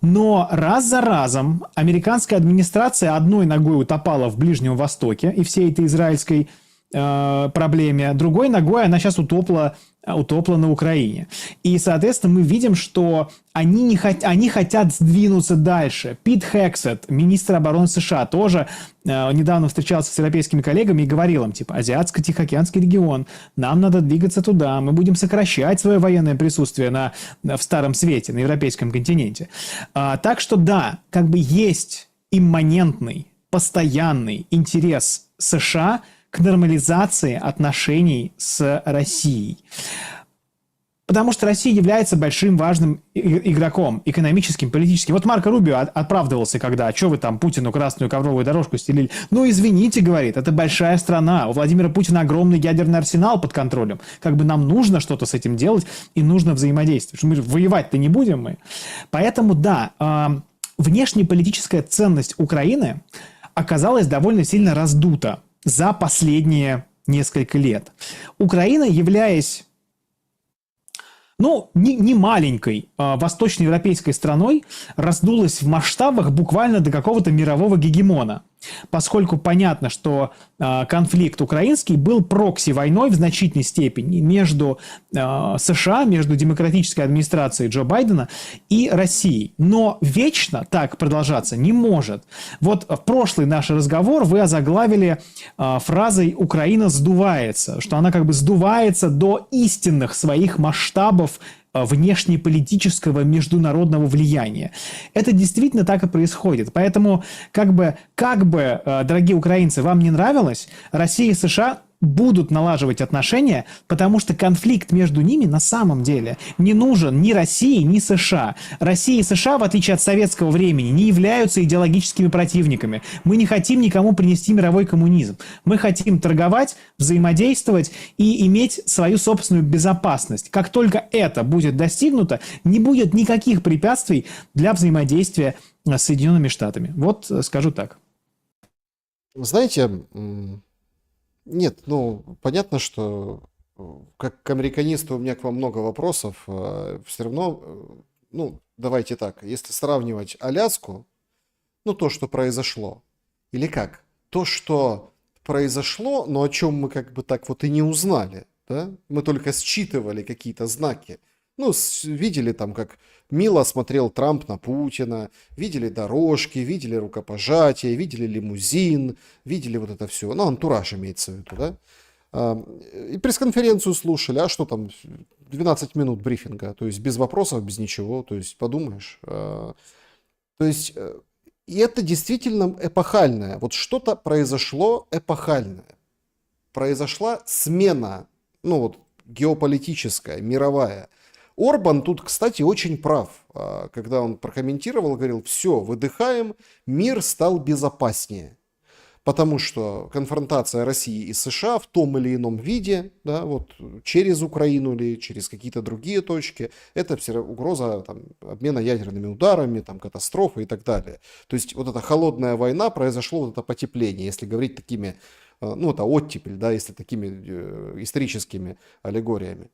Но раз за разом американская администрация одной ногой утопала в Ближнем Востоке и всей этой израильской проблеме, другой ногой она сейчас утопла на Украине. И, соответственно, мы видим, что они хотят сдвинуться дальше. Пит Хексет, министр обороны США, тоже недавно встречался с европейскими коллегами и говорил им, типа, Азиатско-Тихоокеанский регион, нам надо двигаться туда, мы будем сокращать свое военное присутствие в Старом Свете, на европейском континенте. Так что да, как бы есть имманентный, постоянный интерес США к нормализации отношений с Россией. Потому что Россия является большим важным игроком, экономическим, политическим. Вот Марко Рубио оправдывался, когда, что вы там Путину красную ковровую дорожку стелили. Ну, извините, говорит, это большая страна. У Владимира Путина огромный ядерный арсенал под контролем. Как бы нам нужно что-то с этим делать и нужно взаимодействовать. Мы же воевать-то не будем мы. Поэтому, да, внешнеполитическая ценность Украины оказалась довольно сильно раздута за последние несколько лет. Украина, являясь, не маленькой восточноевропейской страной, раздулась в масштабах буквально до какого-то мирового гегемона. Поскольку понятно, что конфликт украинский был прокси-войной в значительной степени между США, между демократической администрацией Джо Байдена и Россией. Но вечно так продолжаться не может. Вот в прошлый наш разговор вы озаглавили фразой «Украина сдувается», что она как бы сдувается до истинных своих масштабов внешнеполитического международного влияния. Это действительно так и происходит. Поэтому, как бы, дорогие украинцы, вам не нравилось, Россия и США будут налаживать отношения, потому что конфликт между ними на самом деле не нужен ни России, ни США. Россия и США, в отличие от советского времени, не являются идеологическими противниками. Мы не хотим никому принести мировой коммунизм. Мы хотим торговать, взаимодействовать и иметь свою собственную безопасность. Как только это будет достигнуто, не будет никаких препятствий для взаимодействия с Соединенными Штатами. Вот скажу так. Знаете, нет, понятно, что как к американисту у меня к вам много вопросов. Все равно, давайте так, если сравнивать Аляску, то, что произошло, или как? То, что произошло, но о чем мы как бы так вот и не узнали, да? Мы только считывали какие-то знаки. Видели там, как мило смотрел Трамп на Путина, видели дорожки, видели рукопожатия, видели лимузин, видели вот это все. Антураж имеется в виду, да? И пресс-конференцию слушали, а что там, 12 минут брифинга, то есть без вопросов, без ничего, то есть подумаешь. То есть, и это действительно эпохальное. Вот что-то произошло эпохальное. Произошла смена, геополитическая, мировая. Орбан тут, кстати, очень прав, когда он прокомментировал, говорил, все, выдыхаем, мир стал безопаснее. Потому что конфронтация России и США в том или ином виде, да, вот через Украину или через какие-то другие точки, это все угроза обмена ядерными ударами, катастрофы и так далее. То есть вот эта холодная война, произошло вот это потепление, если говорить такими, это оттепель, да, если такими историческими аллегориями.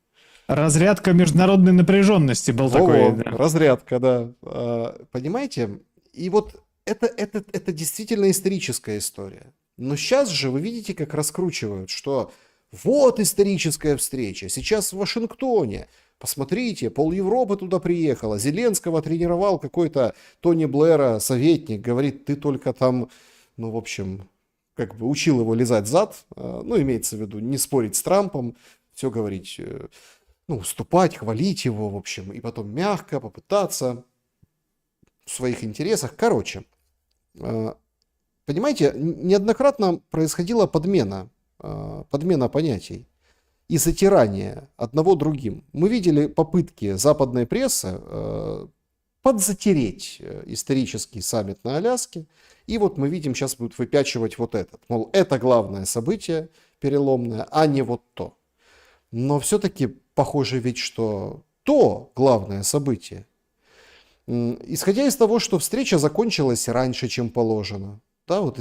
Разрядка международной напряженности был такой. Да. Разрядка, да. Понимаете? И вот это действительно историческая история. Но сейчас же вы видите, как раскручивают, что вот историческая встреча, сейчас в Вашингтоне. Посмотрите, пол Европы туда приехала. Зеленского тренировал какой-то Тони Блэра, советник. Говорит, ты только там, в общем, как бы учил его лизать зад. Имеется в виду не спорить с Трампом, все говорить... уступать, хвалить его, в общем, и потом мягко попытаться в своих интересах. Короче, понимаете, неоднократно происходила подмена подмена понятий и затирание одного другим. Мы видели попытки западной прессы подзатереть исторический саммит на Аляске, и вот мы видим, сейчас будут выпячивать вот этот. Мол, это главное событие переломное, а не вот то. Но все-таки похоже ведь, что то главное событие. Исходя из того, что встреча закончилась раньше, чем положено, да, вот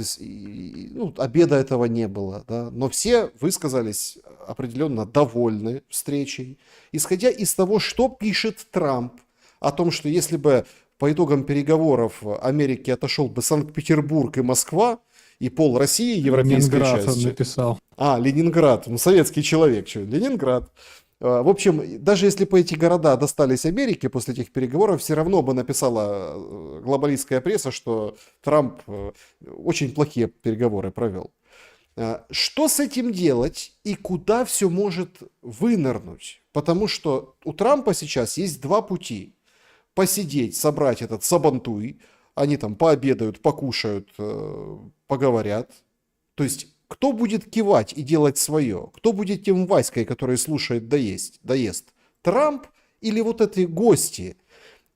обеда этого не было, да, но все высказались определенно довольны встречей. Исходя из того, что пишет Трамп, о том, что если бы по итогам переговоров Америки отошел бы Санкт-Петербург и Москва, и пол России, европейской Ленинград части. Он написал. Ленинград, советский человек, что, Ленинград. В общем, даже если бы эти города достались Америке после этих переговоров, все равно бы написала глобалистская пресса, что Трамп очень плохие переговоры провел. Что с этим делать и куда все может вынырнуть? Потому что у Трампа сейчас есть два пути. Посидеть, собрать этот сабантуй, они там пообедают, покушают, поговорят. То есть, кто будет кивать и делать свое? Кто будет тем Васькой, который слушает доест? Трамп или вот эти гости?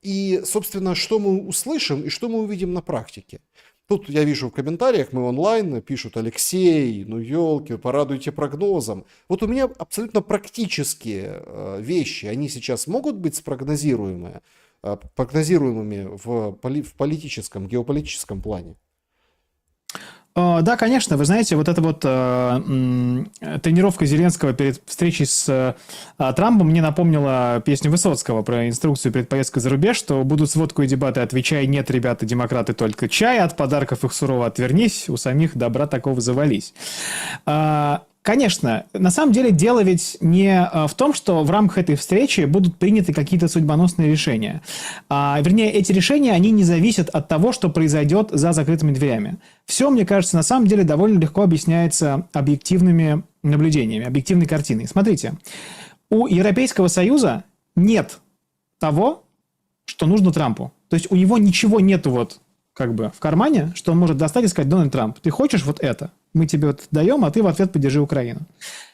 И, собственно, что мы услышим и что мы увидим на практике? Тут я вижу в комментариях, мы онлайн, пишут: Алексей, ну елки, порадуйте прогнозом. Вот у меня абсолютно практические вещи, они сейчас могут быть прогнозируемыми в политическом, геополитическом плане? Да, конечно. Вы знаете, вот эта вот тренировка Зеленского перед встречей с Трампом мне напомнила песню Высоцкого про инструкцию перед поездкой за рубеж, что будут сводку и дебаты, отвечай: нет, ребята, демократы, только чай, от подарков их сурово отвернись, у самих добра такого завались. Конечно, на самом деле дело ведь не в том, что в рамках этой встречи будут приняты какие-то судьбоносные решения. Вернее, эти решения, они не зависят от того, что произойдет за закрытыми дверями. Все, мне кажется, на самом деле довольно легко объясняется объективными наблюдениями, объективной картиной. Смотрите, у Европейского Союза нет того, что нужно Трампу. То есть у него ничего нету вот как бы в кармане, что он может достать и сказать: Дональд Трамп, ты хочешь вот это? Мы тебе вот даем, а ты в ответ поддержи Украину.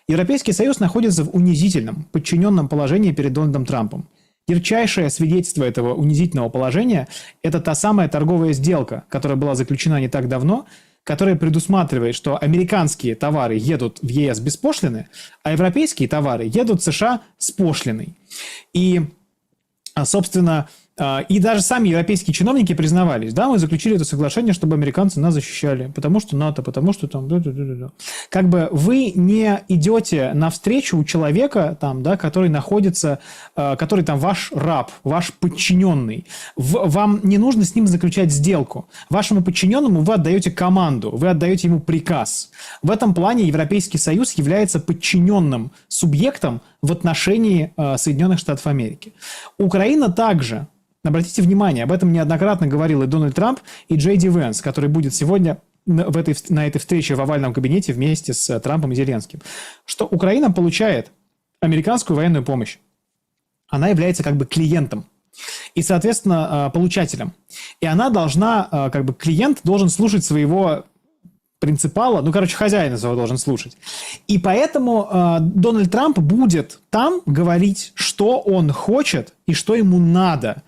Европейский Союз находится в унизительном, подчиненном положении перед Дональдом Трампом. Ярчайшее свидетельство этого унизительного положения – это та самая торговая сделка, которая была заключена не так давно, которая предусматривает, что американские товары едут в ЕС без пошлины, а европейские товары едут в США с пошлиной. И, собственно, и даже сами европейские чиновники признавались: да, мы заключили это соглашение, чтобы американцы нас защищали, потому что НАТО, потому что там... Как бы вы не идете навстречу у человека, там, да, который находится, который там ваш раб, ваш подчиненный. Вам не нужно с ним заключать сделку. Вашему подчиненному вы отдаете команду, вы отдаете ему приказ. В этом плане Европейский Союз является подчиненным субъектом в отношении Соединенных Штатов Америки. Украина также. Обратите внимание, об этом неоднократно говорил и Дональд Трамп, и Джей Ди Венс, который будет сегодня на этой встрече в овальном кабинете вместе с Трампом и Зеленским, что Украина получает американскую военную помощь. Она является как бы клиентом и, соответственно, получателем. И она должна, как бы клиент должен слушать своего принципала, хозяина своего должен слушать. И поэтому Дональд Трамп будет там говорить, что он хочет и что ему надо.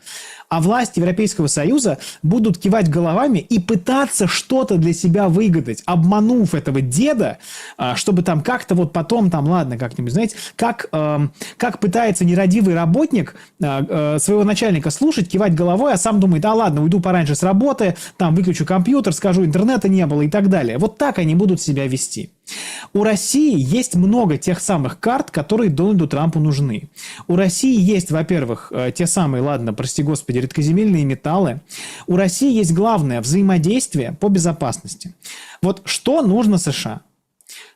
А власти Европейского Союза будут кивать головами и пытаться что-то для себя выгадать, обманув этого деда, чтобы там как-то вот потом, там, ладно, как-нибудь, знаете, как пытается нерадивый работник своего начальника слушать, кивать головой, а сам думает: ладно, уйду пораньше с работы, там, выключу компьютер, скажу, интернета не было и так далее. Вот так они будут себя вести. У России есть много тех самых карт, которые Дональду Трампу нужны. У России есть, во-первых, те самые, ладно, прости господи, редкоземельные металлы. У России есть главное взаимодействие по безопасности. Вот что нужно США?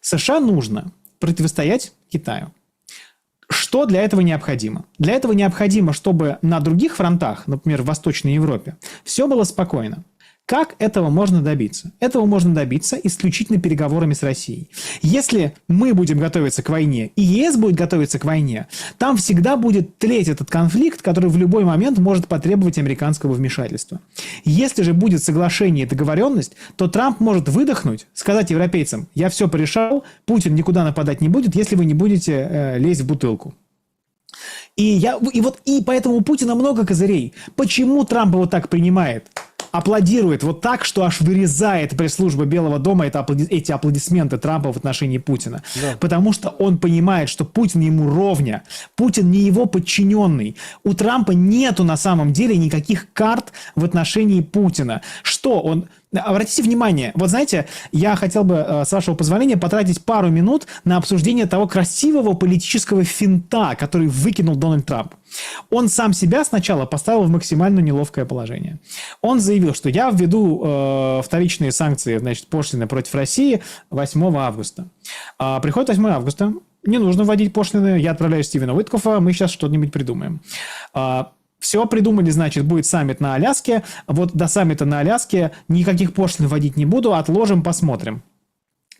США нужно противостоять Китаю. Что для этого необходимо? Для этого необходимо, чтобы на других фронтах, например, в Восточной Европе, все было спокойно. Как этого можно добиться? Этого можно добиться исключительно переговорами с Россией. Если мы будем готовиться к войне, и ЕС будет готовиться к войне, там всегда будет тлеть этот конфликт, который в любой момент может потребовать американского вмешательства. Если же будет соглашение и договоренность, то Трамп может выдохнуть, сказать европейцам: я все порешал, Путин никуда нападать не будет, если вы не будете лезть в бутылку. И поэтому у Путина много козырей. Почему Трамп его так принимает? Аплодирует вот так, что аж вырезает пресс-служба Белого дома эти аплодисменты Трампа в отношении Путина. Да. Потому что он понимает, что Путин ему ровня. Путин не его подчиненный. У Трампа нету на самом деле никаких карт в отношении Путина. Что он... Обратите внимание, вот знаете, я хотел бы, с вашего позволения, потратить пару минут на обсуждение того красивого политического финта, который выкинул Дональд Трамп. Он сам себя сначала поставил в максимально неловкое положение. Он заявил, что я введу вторичные санкции, значит, пошлины против России 8 августа. Приходит 8 августа, не нужно вводить пошлины, я отправляю Стивена Уиткофа, мы сейчас что-нибудь придумаем. Все придумали, значит, будет саммит на Аляске. Вот до саммита на Аляске никаких пошлин вводить не буду, отложим, посмотрим.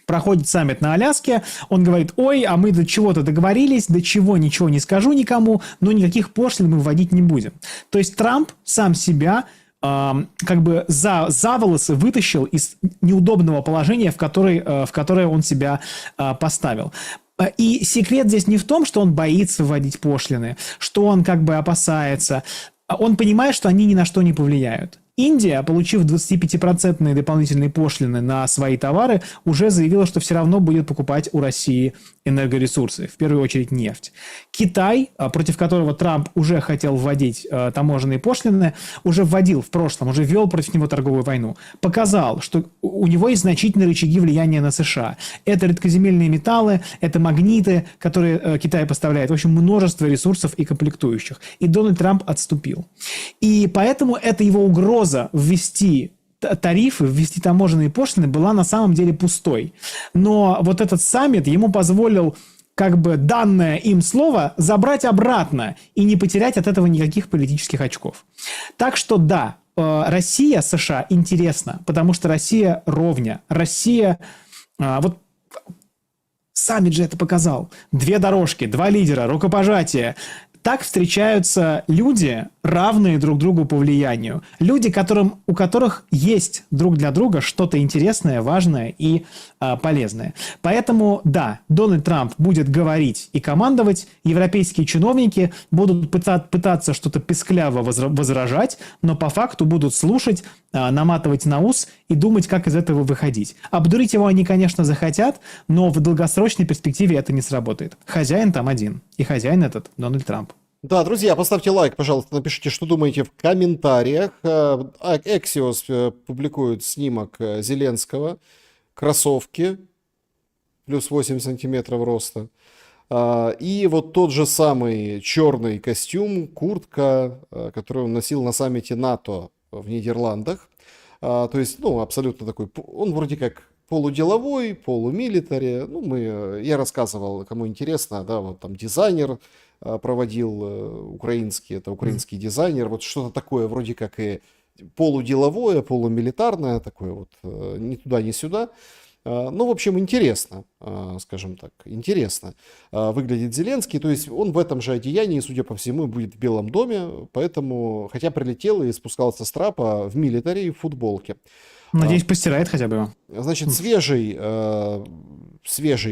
Проходит саммит на Аляске, он говорит: ой, а мы до чего-то договорились, до чего ничего не скажу никому, но никаких пошлин мы вводить не будем. То есть Трамп сам себя как бы за волосы вытащил из неудобного положения, в которое он себя поставил. И секрет здесь не в том, что он боится вводить пошлины, что он как бы опасается. Он понимает, что они ни на что не повлияют. Индия, получив 25% дополнительные пошлины на свои товары, уже заявила, что все равно будет покупать у России энергоресурсы, в первую очередь нефть. Китай, против которого Трамп уже хотел вводить таможенные пошлины, уже вводил в прошлом, уже вел против него торговую войну, показал, что у него есть значительные рычаги влияния на США. Это редкоземельные металлы, это магниты, которые Китай поставляет, в общем, множество ресурсов и комплектующих. И Дональд Трамп отступил. И поэтому это его угроза ввести тарифы, ввести таможенные пошлины была на самом деле пустой. Но вот этот саммит ему позволил как бы данное им слово забрать обратно и не потерять от этого никаких политических очков. Так что да, Россия, США интересна, потому что Россия ровня. Россия... Вот саммит же это показал. 2 дорожки, 2 лидера, рукопожатие. Так встречаются люди, равные друг другу по влиянию. Люди, у которых есть друг для друга что-то интересное, важное и полезное. Поэтому, да, Дональд Трамп будет говорить и командовать, европейские чиновники будут пытаться что-то пискляво возражать, но по факту будут слушать, наматывать на ус и думать, как из этого выходить. Обдурить его они, конечно, захотят, но в долгосрочной перспективе это не сработает. Хозяин там один, и хозяин этот Дональд Трамп. Да, друзья, поставьте лайк, пожалуйста, напишите, что думаете в комментариях. Axios публикует снимок Зеленского, кроссовки, плюс 8 сантиметров роста. И вот тот же самый черный костюм, куртка, которую он носил на саммите НАТО в Нидерландах. То есть, абсолютно такой, он вроде как полуделовой, полумилитари. Я рассказывал, кому интересно, да, вот там дизайнер проводил украинский, это украинский дизайнер, вот что-то такое вроде как и полуделовое, полумилитарное, такое вот ни туда, ни сюда. В общем, интересно, скажем так, интересно выглядит Зеленский, то есть он в этом же одеянии, судя по всему, будет в Белом доме, поэтому, хотя прилетел и спускался с трапа в милитари и в футболке. Надеюсь, постирает хотя бы его. Значит, свежий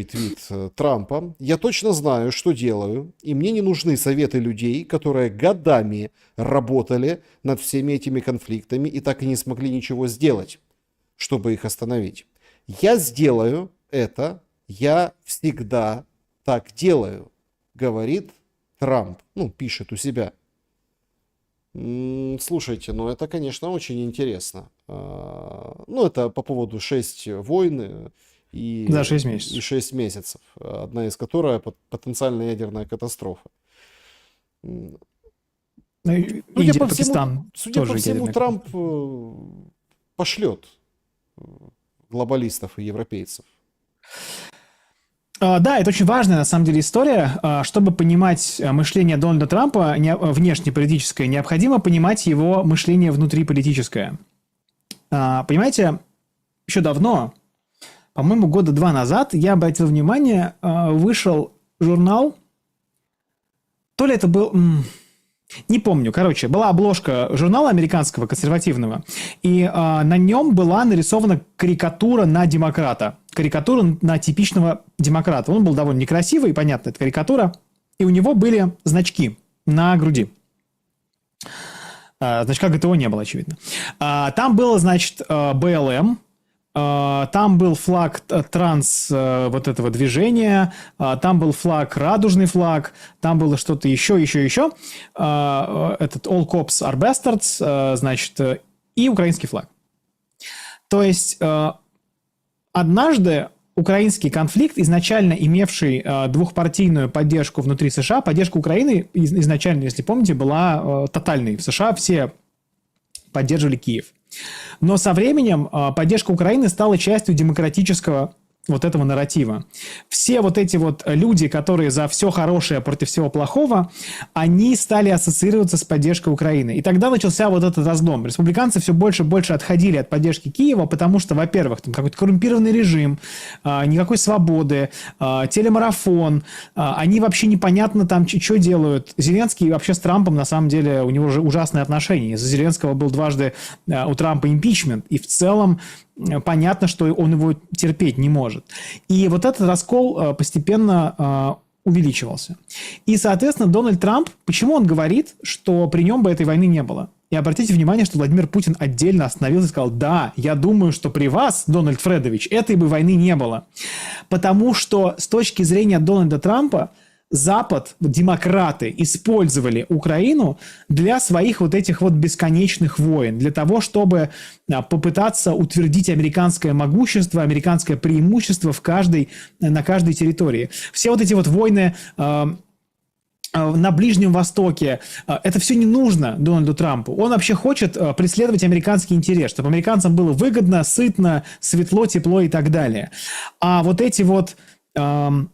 твит Трампа. Я точно знаю, что делаю, и мне не нужны советы людей, которые годами работали над всеми этими конфликтами и так и не смогли ничего сделать, чтобы их остановить. Я сделаю это, я всегда так делаю, говорит Трамп. Пишет у себя. Слушайте, это, конечно, очень интересно. Это по поводу 6 войн и 6 месяцев. И 6 месяцев, одна из которых потенциальная ядерная катастрофа. Индия, Пакистан. Судя по всему, Трамп пошлет глобалистов и европейцев. Да, это очень важная, на самом деле, история. Чтобы понимать мышление Дональда Трампа, внешнеполитическое, необходимо понимать его мышление внутриполитическое. Понимаете, еще давно, по-моему, года 2 назад, я обратил внимание, вышел журнал, то ли это был... Не помню, короче, была обложка журнала американского, консервативного, и на нем была нарисована карикатура на демократа, карикатура на типичного демократа. Он был довольно некрасивый, понятно, это карикатура, и у него были значки на груди. Значка ГТО не было, очевидно. Там было, значит, БЛМ, там был флаг транс вот этого движения, там был флаг, радужный флаг, там было что-то еще. Этот All Cops Are Bastards, значит, и украинский флаг. То есть однажды украинский конфликт, изначально имевший двухпартийную поддержку внутри США, поддержка Украины изначально, если помните, была тотальной. В США все поддерживали Киев. Но со временем поддержка Украины стала частью демократического вот этого нарратива. Все вот эти вот люди, которые за все хорошее против всего плохого, они стали ассоциироваться с поддержкой Украины. И тогда начался вот этот разлом. Республиканцы все больше и больше отходили от поддержки Киева, потому что, во-первых, там какой-то коррумпированный режим, никакой свободы, телемарафон, они вообще непонятно там что делают. Зеленский вообще с Трампом, на самом деле, у него уже ужасные отношения. Из-за Зеленского был дважды у Трампа импичмент, и в целом понятно, что он его терпеть не может. И вот этот раскол постепенно увеличивался. И, соответственно, Дональд Трамп, почему он говорит, что при нем бы этой войны не было? И обратите внимание, что Владимир Путин отдельно остановился и сказал: да, я думаю, что при вас, Дональд Фредович, этой бы войны не было. Потому что с точки зрения Дональда Трампа Запад, демократы, использовали Украину для своих вот этих вот бесконечных войн, для того, чтобы попытаться утвердить американское могущество, американское преимущество на каждой территории. Все вот эти вот войны на Ближнем Востоке, это все не нужно Дональду Трампу. Он вообще хочет преследовать американский интерес, чтобы американцам было выгодно, сытно, светло, тепло и так далее. А вот эти вот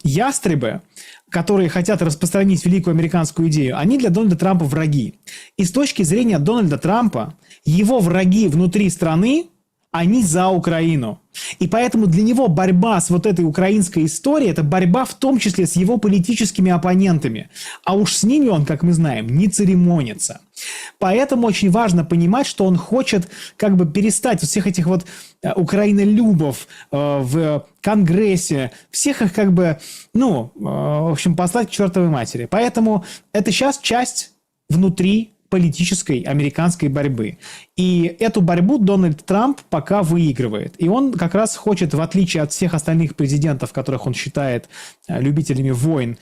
ястребы, которые хотят распространить великую американскую идею, они для Дональда Трампа враги. И с точки зрения Дональда Трампа, его враги внутри страны, они за Украину. И поэтому для него борьба с вот этой украинской историей – это борьба в том числе с его политическими оппонентами. А уж с ними он, как мы знаем, не церемонится. Поэтому очень важно понимать, что он хочет как бы перестать всех этих вот украинолюбов в Конгрессе, всех их как бы, в общем, послать к чертовой матери. Поэтому это сейчас часть внутри политической американской борьбы. И эту борьбу Дональд Трамп пока выигрывает. И он как раз хочет, в отличие от всех остальных президентов, которых он считает любителями войн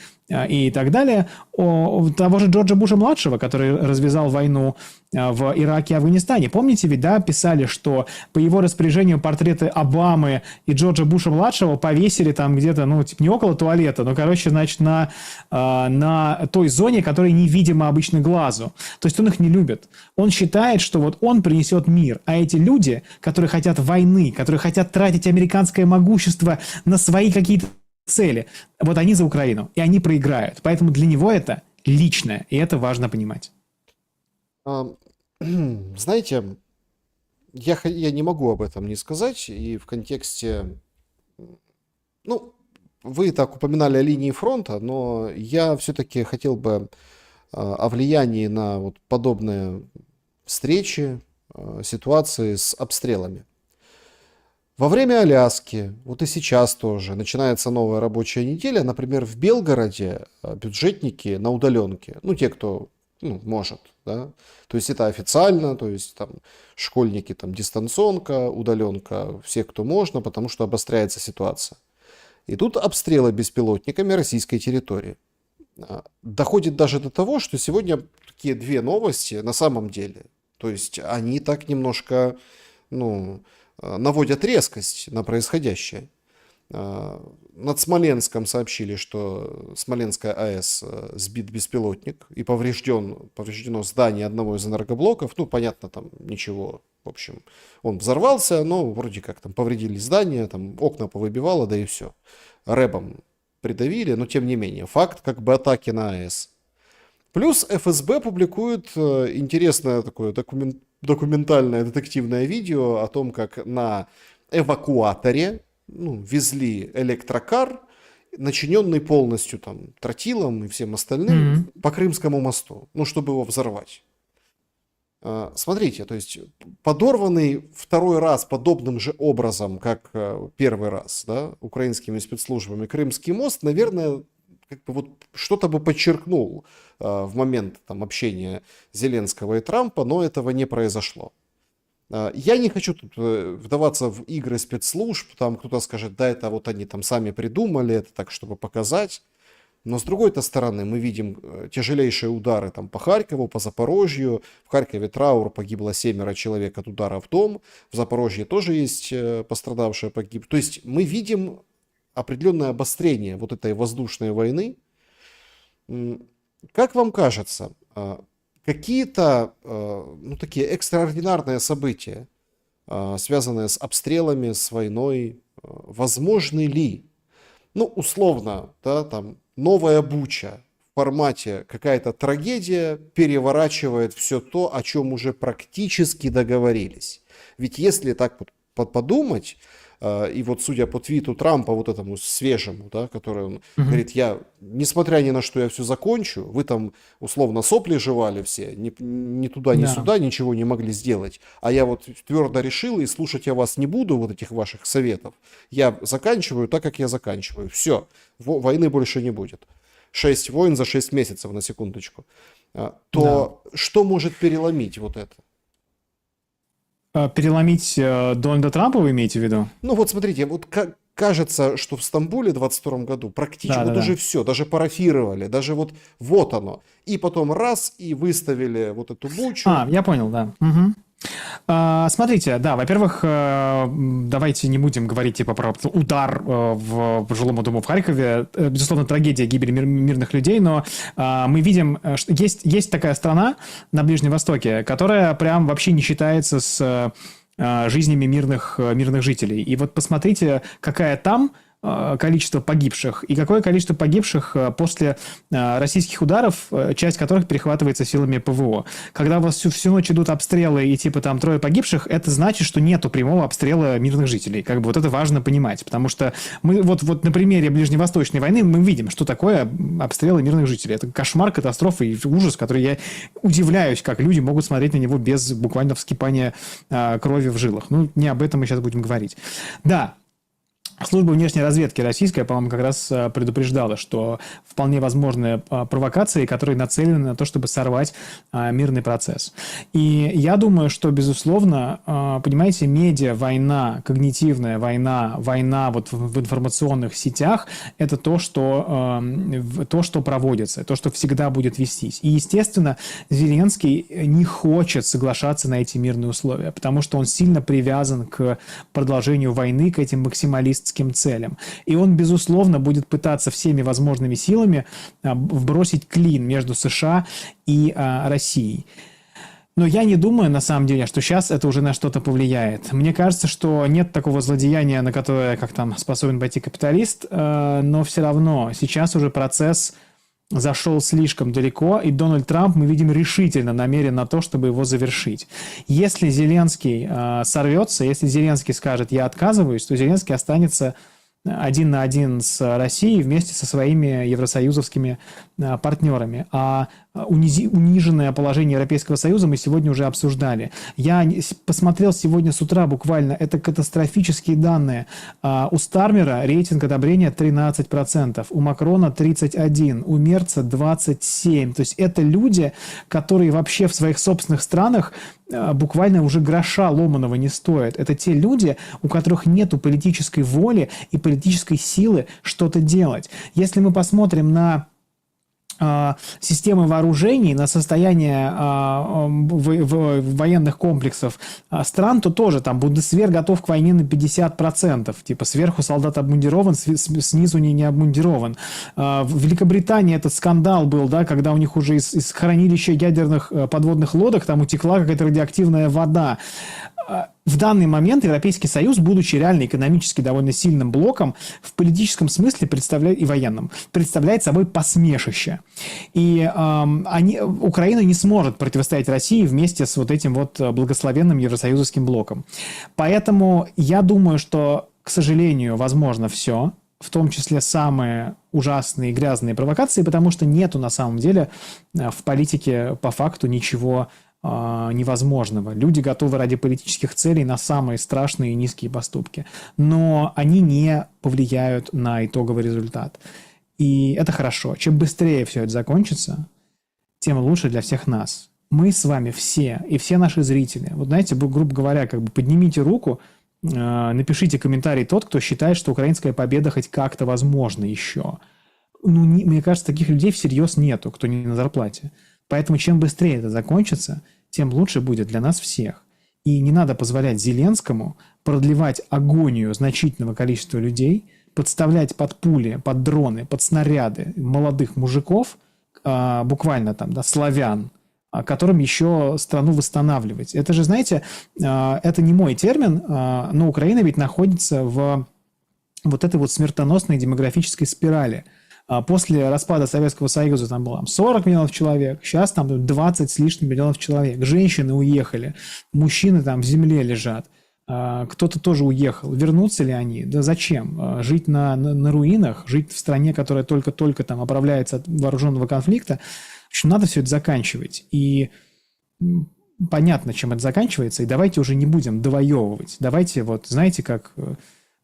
и так далее, того же Джорджа Буша-младшего, который развязал войну в Ираке и Афганистане. Помните ведь, да, писали, что по его распоряжению портреты Обамы и Джорджа Буша-младшего повесили там где-то, не около туалета, значит, на той зоне, которая невидима обычно глазу. То есть он их не любит. Он считает, что вот он принесет мир. А эти люди, которые хотят войны, которые хотят тратить американское могущество на свои какие-то цели, вот они за Украину, и они проиграют. Поэтому для него это личное, и это важно понимать. Знаете, я не могу об этом не сказать, и в контексте, вы так упоминали о линии фронта, но я все-таки хотел бы о влиянии на вот подобные встречи, ситуации с обстрелами. Во время Аляски, вот и сейчас тоже, начинается новая рабочая неделя. Например, в Белгороде бюджетники на удаленке, те, кто может, да, то есть это официально, то есть там школьники, там дистанционка, удаленка, все, кто можно, потому что обостряется ситуация. И тут обстрелы беспилотниками российской территории. Доходит даже до того, что сегодня такие две новости на самом деле, то есть они так немножко, наводят резкость на происходящее. Над Смоленском сообщили, что Смоленская АЭС сбит беспилотник и повреждено здание одного из энергоблоков. Понятно, там ничего. В общем, он взорвался, но вроде как там повредили здание, там окна повыбивало, да и все. рэбом придавили, но тем не менее. Факт как бы атаки на АЭС. Плюс ФСБ публикует интересное такое документальное детективное видео о том, как на эвакуаторе везли электрокар, начиненный полностью там тротилом и всем остальным по Крымскому мосту, чтобы его взорвать. Смотрите, то есть подорванный второй раз подобным же образом, как первый раз, да, украинскими спецслужбами Крымский мост, наверное, как бы вот что-то бы подчеркнул в момент там общения Зеленского и Трампа, но этого не произошло. Я не хочу тут вдаваться в игры спецслужб, там кто-то скажет, да, это вот они там сами придумали, это так, чтобы показать. Но с другой-то стороны, мы видим тяжелейшие удары там по Харькову, по Запорожью. В Харькове траур, погибло 7 человек от удара в дом. В Запорожье тоже есть пострадавшие, погиб. То есть мы видим определенное обострение вот этой воздушной войны. Как вам кажется, какие-то такие экстраординарные события, связанные с обстрелами, с войной, возможны ли? Условно, да, там новая Буча в формате какая-то трагедия переворачивает все то, о чем уже практически договорились. Ведь если так вот подумать, и вот судя по твиту Трампа, вот этому свежему, да, который он говорит, я, несмотря ни на что, я все закончу, вы там условно сопли жевали все, ни туда, ни сюда ничего не могли сделать, а я вот твердо решил, и слушать я вас не буду, вот этих ваших советов, я заканчиваю так, как я заканчиваю, все, войны больше не будет. 6 войн за 6 месяцев, на секундочку. То что может переломить вот это? Переломить Дональда Трампа, вы имеете в виду? Вот смотрите, вот кажется, что в Стамбуле в 22 году практически уже все, даже парафировали, даже вот оно. И потом раз, и выставили вот эту Бучу. Я понял, да. Угу. Смотрите, да, во-первых, давайте не будем говорить типа про удар в жилому дому в Харькове. Безусловно, трагедия гибели мирных людей, но мы видим, что есть такая страна на Ближнем Востоке, которая прям вообще не считается с жизнями мирных жителей. И вот посмотрите, какая там количество погибших и какое количество погибших после российских ударов, часть которых перехватывается силами ПВО. Когда у вас всю ночь идут обстрелы и типа там 3 погибших, это значит, что нету прямого обстрела мирных жителей. Как бы вот это важно понимать, потому что мы вот на примере Ближневосточной войны мы видим, что такое обстрелы мирных жителей. Это кошмар, катастрофа и ужас, который я удивляюсь, как люди могут смотреть на него без буквально вскипания крови в жилах. Не об этом мы сейчас будем говорить. Да. Служба внешней разведки российская, по-моему, как раз предупреждала, что вполне возможны провокации, которые нацелены на то, чтобы сорвать мирный процесс. И я думаю, что, безусловно, понимаете, медиа, война, когнитивная война вот в информационных сетях – это то, что проводится, то, что всегда будет вестись. И, естественно, Зеленский не хочет соглашаться на эти мирные условия, потому что он сильно привязан к продолжению войны, к этим максималистским целям. И он, безусловно, будет пытаться всеми возможными силами вбросить клин между США и Россией. Но я не думаю, на самом деле, что сейчас это уже на что-то повлияет. Мне кажется, что нет такого злодеяния, на которое, как там, способен пойти капиталист, но все равно сейчас уже процесс зашел слишком далеко, и Дональд Трамп, мы видим, решительно намерен на то, чтобы его завершить. Если Зеленский сорвется, если Зеленский скажет «я отказываюсь», то Зеленский останется 1 на 1 с Россией вместе со своими евросоюзовскими партнерами. А униженное положение Европейского Союза мы сегодня уже обсуждали. Я посмотрел сегодня с утра буквально, это катастрофические данные. У Стармера рейтинг одобрения 13%, у Макрона 31%, у Мерца 27%. То есть это люди, которые вообще в своих собственных странах буквально уже гроша ломаного не стоят. Это те люди, у которых нет политической воли и политической силы что-то делать. Если мы посмотрим на системы вооружений, на состояние военных комплексов стран, то тоже там Бундесвер готов к войне на 50%. Типа сверху солдат обмундирован, снизу не обмундирован. В Великобритании этот скандал был, да, когда у них уже из хранилища ядерных подводных лодок там утекла какая-то радиоактивная вода. в данный момент Европейский Союз, будучи реально экономически довольно сильным блоком, в политическом смысле и военном, представляет собой посмешище. И Украина не сможет противостоять России вместе с вот этим вот благословенным евросоюзовским блоком. Поэтому я думаю, что, к сожалению, возможно все, в том числе самые ужасные и грязные провокации, потому что нету на самом деле в политике по факту ничего невозможного. Люди готовы ради политических целей на самые страшные и низкие поступки, но они не повлияют на итоговый результат. И это хорошо. Чем быстрее все это закончится, тем лучше для всех нас. Мы с вами все, и все наши зрители, вот знаете, грубо говоря, как бы поднимите руку, напишите комментарий тот, кто считает, что украинская победа хоть как-то возможна еще. Мне кажется, таких людей всерьез нету, кто не на зарплате. Поэтому чем быстрее это закончится, тем лучше будет для нас всех. И не надо позволять Зеленскому продлевать агонию значительного количества людей, подставлять под пули, под дроны, под снаряды молодых мужиков, буквально там, да, славян, которым еще страну восстанавливать. Это же, знаете, это не мой термин, но Украина ведь находится в вот этой вот смертоносной демографической спирали. После распада Советского Союза там было 40 миллионов человек, сейчас там 20 с лишним миллионов человек. Женщины уехали, мужчины там в земле лежат, кто-то тоже уехал. Вернутся ли они? Да зачем? Жить на руинах, жить в стране, которая только-только там оправляется от вооруженного конфликта. В общем, надо все это заканчивать. И понятно, чем это заканчивается, и давайте уже не будем довоевывать. Давайте, вот, знаете, как...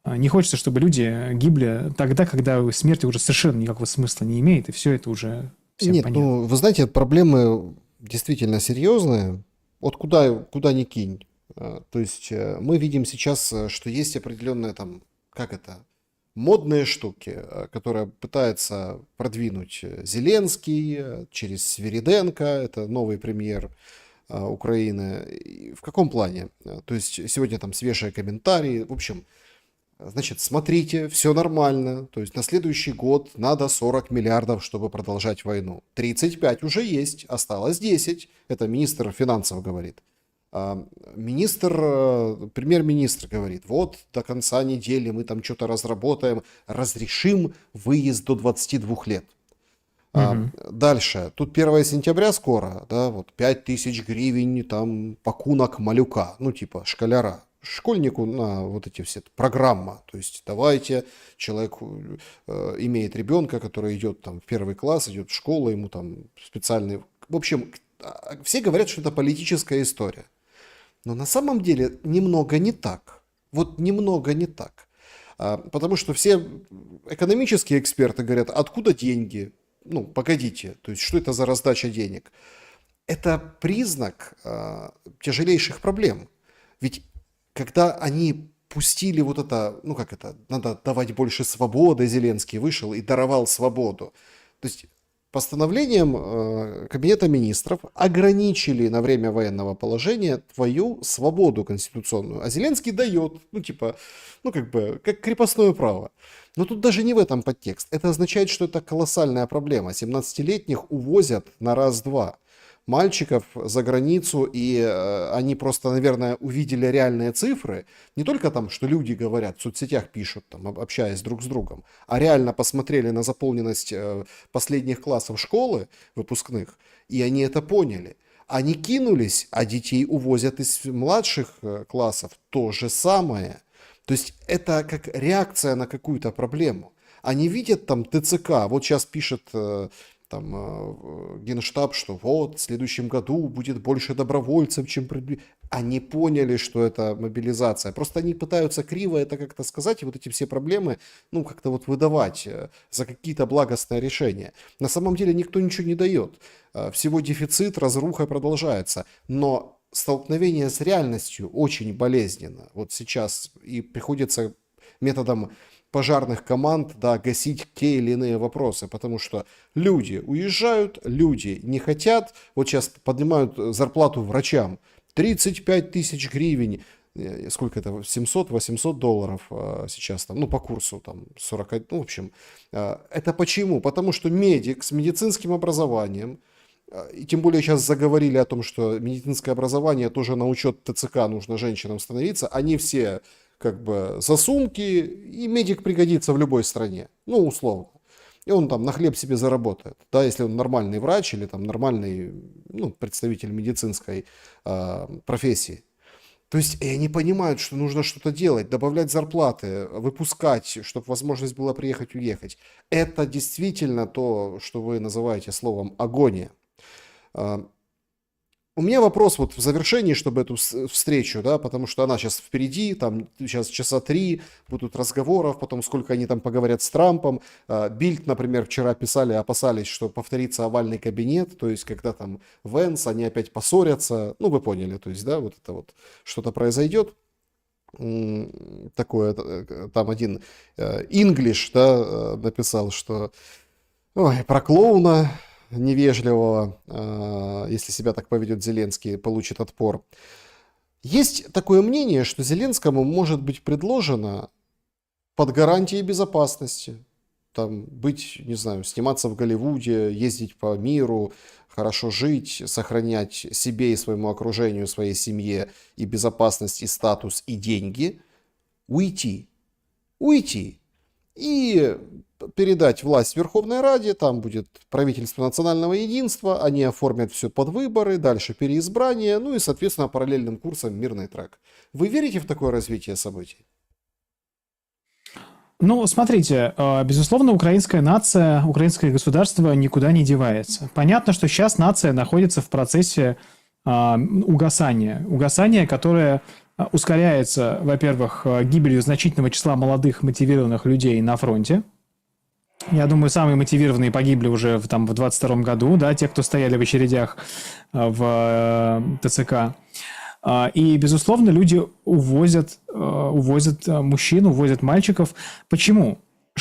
Не хочется, чтобы люди гибли тогда, когда смерть уже совершенно никакого смысла не имеет, и все это уже всем Нет, понятно. ну, вы знаете, проблемы действительно серьезные. Вот куда ни кинь. То есть мы видим сейчас, что есть определенные там, модные штуки, которые пытается продвинуть Зеленский через Свириденко, это новый премьер Украины. И в каком плане? То есть сегодня там свежие комментарии. В общем, значит, смотрите, все нормально. То есть на следующий год надо 40 миллиардов, чтобы продолжать войну. 35 уже есть, осталось 10. Это министр финансов говорит. Премьер-министр говорит, вот до конца недели мы там что-то разработаем, разрешим выезд до 22 лет. Дальше, тут 1 сентября скоро, да, вот 5000 гривен, там, пакунок малюка, ну, типа, школяра. Школьнику на вот эти все программа, то есть давайте, человек имеет ребенка, который идет там в 1 класс, идет в школу, ему там специальный, в общем, все говорят, что это политическая история, но на самом деле немного не так, вот немного не так, потому что все экономические эксперты говорят, откуда деньги, ну погодите, то есть что это за раздача денег, это признак тяжелейших проблем, ведь когда они пустили вот это, надо давать больше свободы, Зеленский вышел и даровал свободу. То есть постановлением Кабинета министров ограничили на время военного положения твою свободу конституционную. А Зеленский дает, как крепостное право. Но тут даже не в этом подтекст. Это означает, что это колоссальная проблема. 17-летних увозят на раз-два. Мальчиков за границу, и они просто, наверное, увидели реальные цифры, не только там, что люди говорят, в соцсетях пишут, там, общаясь друг с другом, а реально посмотрели на заполненность последних классов школы, выпускных, и они это поняли. Они кинулись, а детей увозят из младших классов, то же самое. То есть это как реакция на какую-то проблему. Они видят там ТЦК, вот сейчас пишет... Генштаб, что вот в следующем году будет больше добровольцев, чем... Они поняли, что это мобилизация. Просто они пытаются криво это как-то сказать, и вот эти все проблемы, как-то вот выдавать за какие-то благостные решения. На самом деле никто ничего не дает. Всего дефицит, разруха продолжается. Но столкновение с реальностью очень болезненно. Вот сейчас и приходится методом пожарных команд, да, гасить те или иные вопросы, потому что люди уезжают, люди не хотят, вот сейчас поднимают зарплату врачам, 35 тысяч гривен, сколько это, 700-800 долларов сейчас там, по курсу там 40, в общем, это почему? Потому что медик с медицинским образованием И тем более сейчас заговорили о том, что медицинское образование тоже на учет ТЦК нужно женщинам становиться. Они все как бы засумки, и медик пригодится в любой стране. Ну, условно. И он там на хлеб себе заработает. Да, если он нормальный врач или там нормальный, ну, представитель медицинской профессии. То есть и они понимают, что нужно что-то делать, добавлять зарплаты, выпускать, чтобы возможность была приехать, уехать. Это действительно то, что вы называете словом агония. А, У меня вопрос вот в завершении, чтобы эту встречу, да, потому что она сейчас впереди, там сейчас часа 3 будут разговоров, потом сколько они там поговорят с Трампом. Бильд, например, вчера писали, опасались, что повторится овальный кабинет, то есть когда там Венс, они опять поссорятся, ну вы поняли, то есть, да, вот это вот что-то произойдет. Такое, там один English, да, написал, что ой, про клоуна невежливого, если себя так поведет Зеленский, получит отпор. Есть такое мнение, что Зеленскому может быть предложено под гарантией безопасности. Там быть, не знаю, сниматься в Голливуде, ездить по миру, хорошо жить, сохранять себе и своему окружению, своей семье и безопасность, и статус, и деньги. Уйти. Уйти. И передать власть Верховной Раде, там будет правительство национального единства, они оформят все под выборы, дальше переизбрание, ну и, соответственно, параллельным курсом мирный трек. Вы верите в такое развитие событий? Ну, смотрите, безусловно, украинская нация, украинское государство никуда не девается. Понятно, что сейчас нация находится в процессе угасания. Угасания, которое ускоряется, во-первых, гибелью значительного числа молодых мотивированных людей на фронте. Я думаю, самые мотивированные погибли уже в 22 году, да, те, кто стояли в очередях в ТЦК. И, безусловно, люди увозят мужчин, увозят мальчиков. Почему?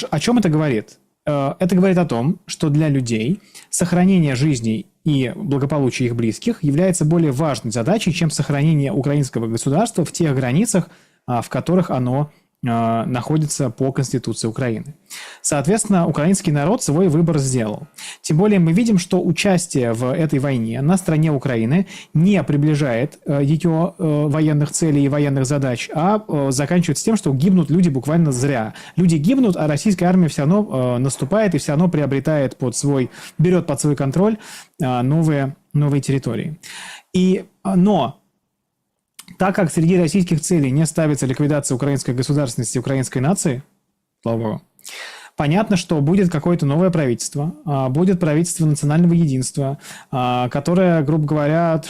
О чем это говорит? Это говорит о том, что для людей сохранение жизней и благополучия их близких является более важной задачей, чем сохранение украинского государства в тех границах, в которых оно находится по Конституции Украины. Соответственно, украинский народ свой выбор сделал. Тем более мы видим, что участие в этой войне на стороне Украины не приближает ее военных целей и военных задач, а заканчивается тем, что гибнут люди буквально зря. Люди гибнут, а российская армия все равно наступает и все равно приобретает берет под свой контроль новые территории. Но так как среди российских целей не ставится ликвидация украинской государственности, украинской нации, слава богу, понятно, что будет какое-то новое правительство, будет правительство национального единства, которое, грубо говоря,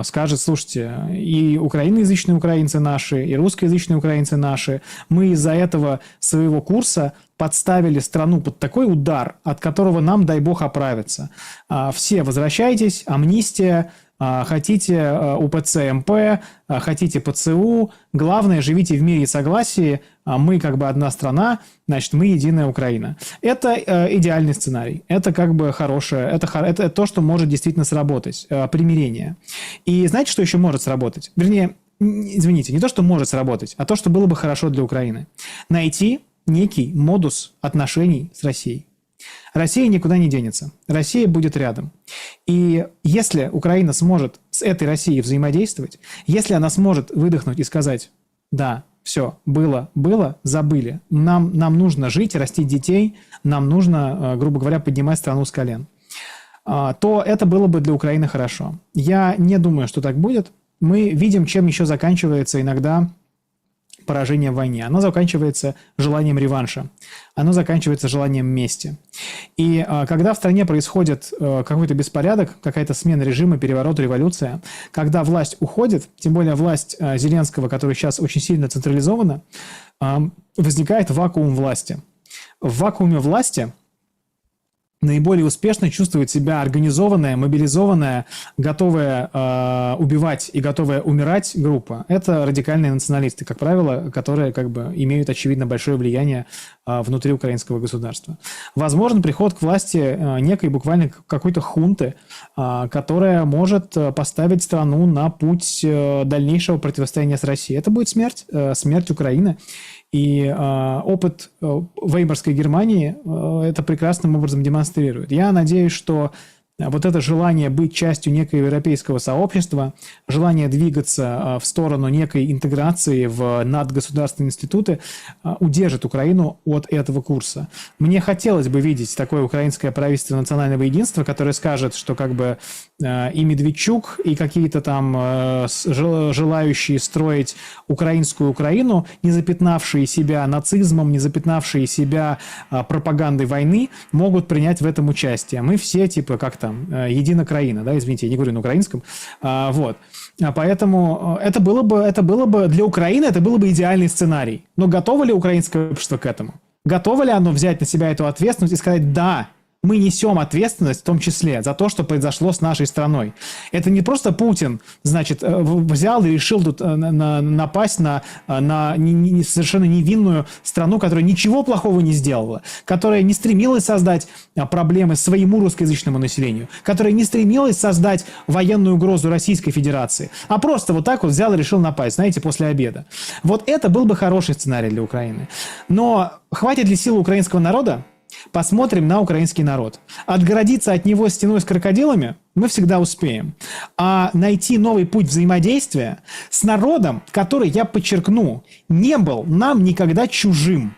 скажет, слушайте, и украиноязычные украинцы наши, и русскоязычные украинцы наши, мы из-за этого своего курса подставили страну под такой удар, от которого нам, дай бог, оправиться. Все возвращайтесь, амнистия, хотите УПЦ МП, хотите ПЦУ, главное, живите в мире и согласии, мы как бы одна страна, значит, мы единая Украина. Это идеальный сценарий, это как бы хорошее, это то, что может действительно сработать, примирение. И знаете, что еще может сработать? Вернее, извините, не то, что может сработать, а то, что было бы хорошо для Украины. Найти некий модус отношений с Россией. Россия никуда не денется. Россия будет рядом. И если Украина сможет с этой Россией взаимодействовать, если она сможет выдохнуть и сказать, да, все, было, забыли, нам нужно жить, растить детей, нам нужно, грубо говоря, поднимать страну с колен, то это было бы для Украины хорошо. Я не думаю, что так будет. Мы видим, чем еще заканчивается иногда поражение в войне. Оно заканчивается желанием реванша. Оно заканчивается желанием мести. И когда в стране происходит какой-то беспорядок, какая-то смена режима, переворот, революция, когда власть уходит, тем более власть Зеленского, которая сейчас очень сильно централизована, возникает вакуум власти. В вакууме власти наиболее успешно чувствует себя организованная, мобилизованная, готовая убивать и готовая умирать группа. Это радикальные националисты, как правило, которые как бы имеют, очевидно, большое влияние внутри украинского государства. Возможен приход к власти некой буквально какой-то хунты, которая может поставить страну на путь дальнейшего противостояния с Россией. Это будет смерть Украины. И опыт Веймарской Германии это прекрасным образом демонстрирует. Я надеюсь, что вот это желание быть частью некого европейского сообщества, желание двигаться в сторону некой интеграции в надгосударственные институты удержит Украину от этого курса. Мне хотелось бы видеть такое украинское правительство национального единства, которое скажет, что как бы и Медведчук, и какие-то там желающие строить украинскую Украину, не запятнавшие себя нацизмом, не запятнавшие себя пропагандой войны, могут принять в этом участие. Мы все, типа, как там, Едина Краина, да, извините, я не говорю на украинском, вот. Поэтому это было бы для Украины, это был бы идеальный сценарий. Но готово ли украинское общество к этому? Готово ли оно взять на себя эту ответственность и сказать «да», мы несем ответственность в том числе за то, что произошло с нашей страной. Это не просто Путин, значит, взял и решил тут напасть на совершенно невинную страну, которая ничего плохого не сделала, которая не стремилась создать проблемы своему русскоязычному населению, которая не стремилась создать военную угрозу Российской Федерации, а просто вот так вот взял и решил напасть, знаете, после обеда. Вот это был бы хороший сценарий для Украины. Но хватит ли силы украинского народа? Посмотрим на украинский народ. Отгородиться от него стеной с крокодилами мы всегда успеем. А найти новый путь взаимодействия с народом, который, я подчеркну, не был нам никогда чужим.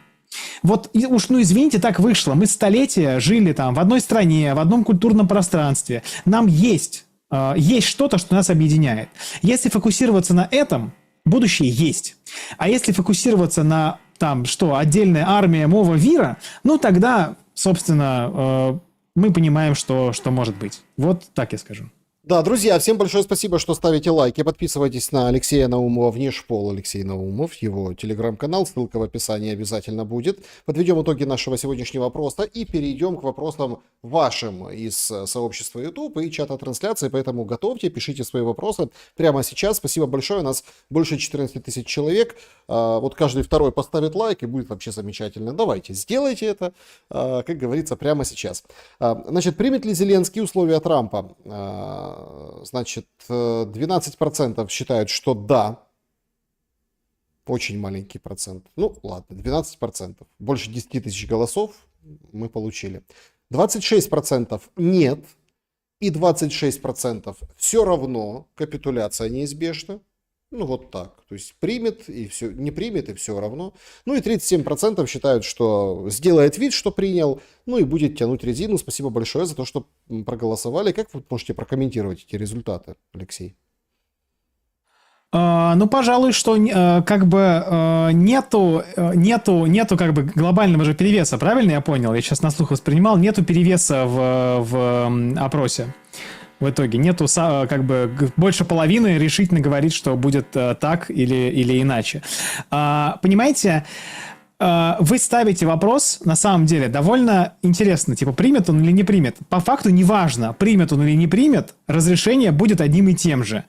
Вот уж, ну извините, так вышло. Мы столетия жили там в одной стране, в одном культурном пространстве. Нам есть что-то, что нас объединяет. Если фокусироваться на этом, будущее есть. А если фокусироваться на там, что, отдельная армия Мова Вира, ну, тогда, собственно, мы понимаем, что может быть. Вот так я скажу. Да, друзья, всем большое спасибо, что ставите лайки. Подписывайтесь на Алексея Наумова Внешпол. Алексей Наумов, его телеграм-канал, ссылка в описании обязательно будет. Подведем итоги нашего сегодняшнего опроса и перейдем к вопросам вашим из сообщества YouTube и чата трансляции. Поэтому готовьте, пишите свои вопросы прямо сейчас. Спасибо большое, у нас больше 14 тысяч человек. Вот каждый второй поставит лайк и будет вообще замечательно. Давайте, сделайте это, как говорится, прямо сейчас. Значит, примет ли Зеленский условия Трампа? Значит, 12% считают, что да. Очень маленький процент. Ну, ладно, 12%. Больше 10 тысяч голосов мы получили. 26% нет. И 26% все равно капитуляция неизбежна. Ну, вот так. То есть примет и все, не примет и все равно. Ну и 37% считают, что сделает вид, что принял, ну и будет тянуть резину. Спасибо большое за то, что проголосовали. Как вы можете прокомментировать эти результаты, Алексей? Ну, пожалуй, что как бы нету как бы глобального же перевеса, правильно я понял? Я сейчас на слух воспринимал, нету перевеса в опросе. В итоге нету, как бы, больше половины решительно говорит, что будет так или иначе. Понимаете, вы ставите вопрос, на самом деле, довольно интересно, типа, примет он или не примет. По факту неважно, примет он или не примет, разрешение будет одним и тем же.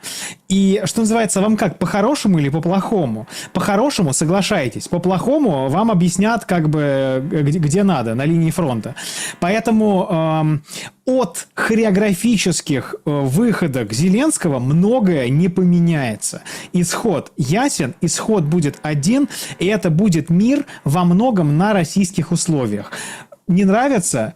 И, что называется, вам как, по-хорошему или по-плохому? По-хорошему соглашаетесь, по-плохому вам объяснят, как бы, где надо, на линии фронта. Поэтому от хореографических выходок Зеленского многое не поменяется. Исход ясен, исход будет один, и это будет мир во многом на российских условиях. Не нравится?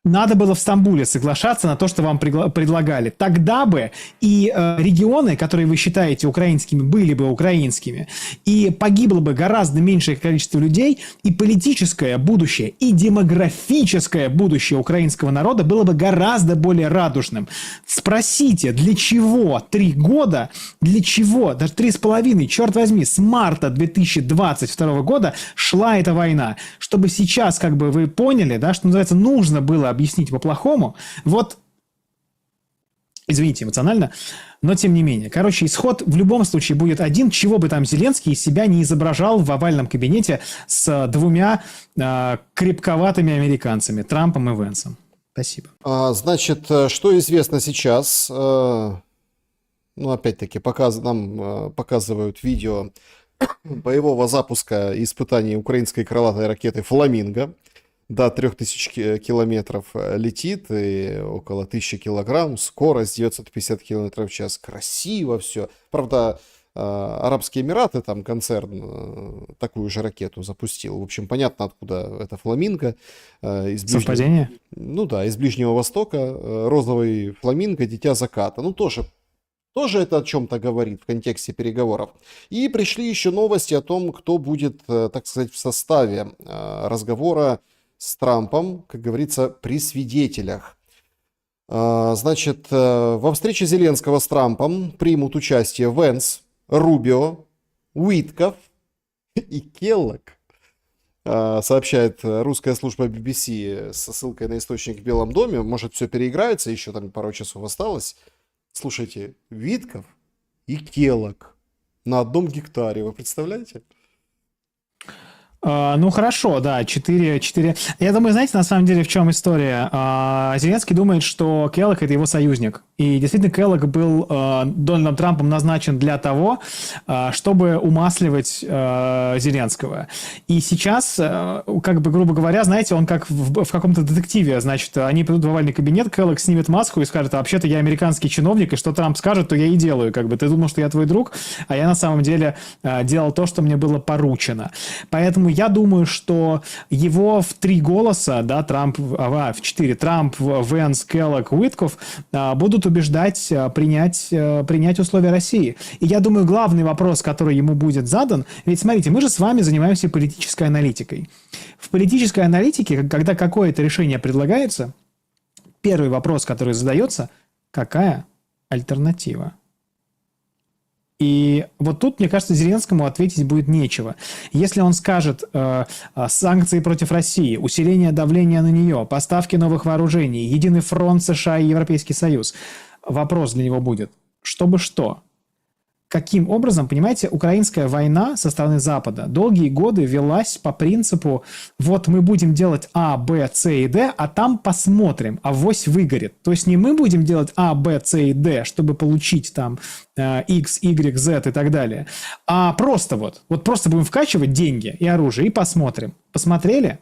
Надо было в Стамбуле соглашаться на то, что вам предлагали. Тогда бы и регионы, которые вы считаете украинскими, были бы украинскими. И погибло бы гораздо меньшее количество людей. И политическое будущее, и демографическое будущее украинского народа было бы гораздо более радужным. Спросите, для чего 3 года, для чего, даже 3,5, черт возьми, с марта 2022 года шла эта война. Чтобы сейчас, как бы, вы поняли, да, что называется, нужно было объяснить по-плохому. Вот, извините, эмоционально, но тем не менее. Короче, исход в любом случае будет один, чего бы там Зеленский из себя не изображал в овальном кабинете с 2 крепковатыми американцами, Трампом и Венсом. Спасибо. Значит, что известно сейчас? Ну, опять-таки, нам показывают видео боевого запуска и испытаний украинской крылатой ракеты «Фламинго». До 3000 километров летит, и около 1000 килограмм, скорость 950 километров в час. Красиво все. Правда, Арабские Эмираты, там концерн такую же ракету запустил. В общем, понятно, откуда это фламинго. Из Совпадение? Ну да, из Ближнего Востока. Розовый фламинго, дитя заката. Ну, тоже это о чем-то говорит в контексте переговоров. И пришли еще новости о том, кто будет, так сказать, в составе разговора с Трампом, как говорится, при свидетелях. Значит, во встрече Зеленского с Трампом примут участие Венс, Рубио, Уитков и Келлог, сообщает русская служба BBC со ссылкой на источник в Белом доме. Может, все переиграется, еще там пару часов осталось. Слушайте, Витков и Келлог на 1 гектаре, вы представляете? Ну, хорошо, да, 4. Я думаю, знаете, на самом деле, в чем история? Зеленский думает, что Келлог – это его союзник. И действительно, Келлог был Дональдом Трампом назначен для того, чтобы умасливать Зеленского. И сейчас, как бы, грубо говоря, знаете, он как в каком-то детективе, значит, они придут в овальный кабинет, Келлог снимет маску и скажет: а вообще-то я американский чиновник, и что Трамп скажет, то я и делаю. Как бы ты думал, что я твой друг, а я на самом деле делал то, что мне было поручено. Поэтому я думаю, что его в 3 голоса, да, Трамп, в 4, Трамп, Венс, Келлог, Уитков, будут убеждать принять условия России. И я думаю, главный вопрос, который ему будет задан, ведь смотрите, мы же с вами занимаемся политической аналитикой. В политической аналитике, когда какое-то решение предлагается, первый вопрос, который задается: какая альтернатива? И вот тут, мне кажется, Зеленскому ответить будет нечего. Если он скажет санкции против России, усиление давления на нее, поставки новых вооружений, единый фронт США и Европейский Союз, вопрос для него будет: чтобы что? Каким образом, понимаете, украинская война со стороны Запада долгие годы велась по принципу: вот мы будем делать А, Б, С и Д, а там посмотрим, авось выгорит. То есть не мы будем делать А, Б, С и Д, чтобы получить там X, Y, Z и так далее, а просто вот просто будем вкачивать деньги и оружие и посмотрим. Посмотрели?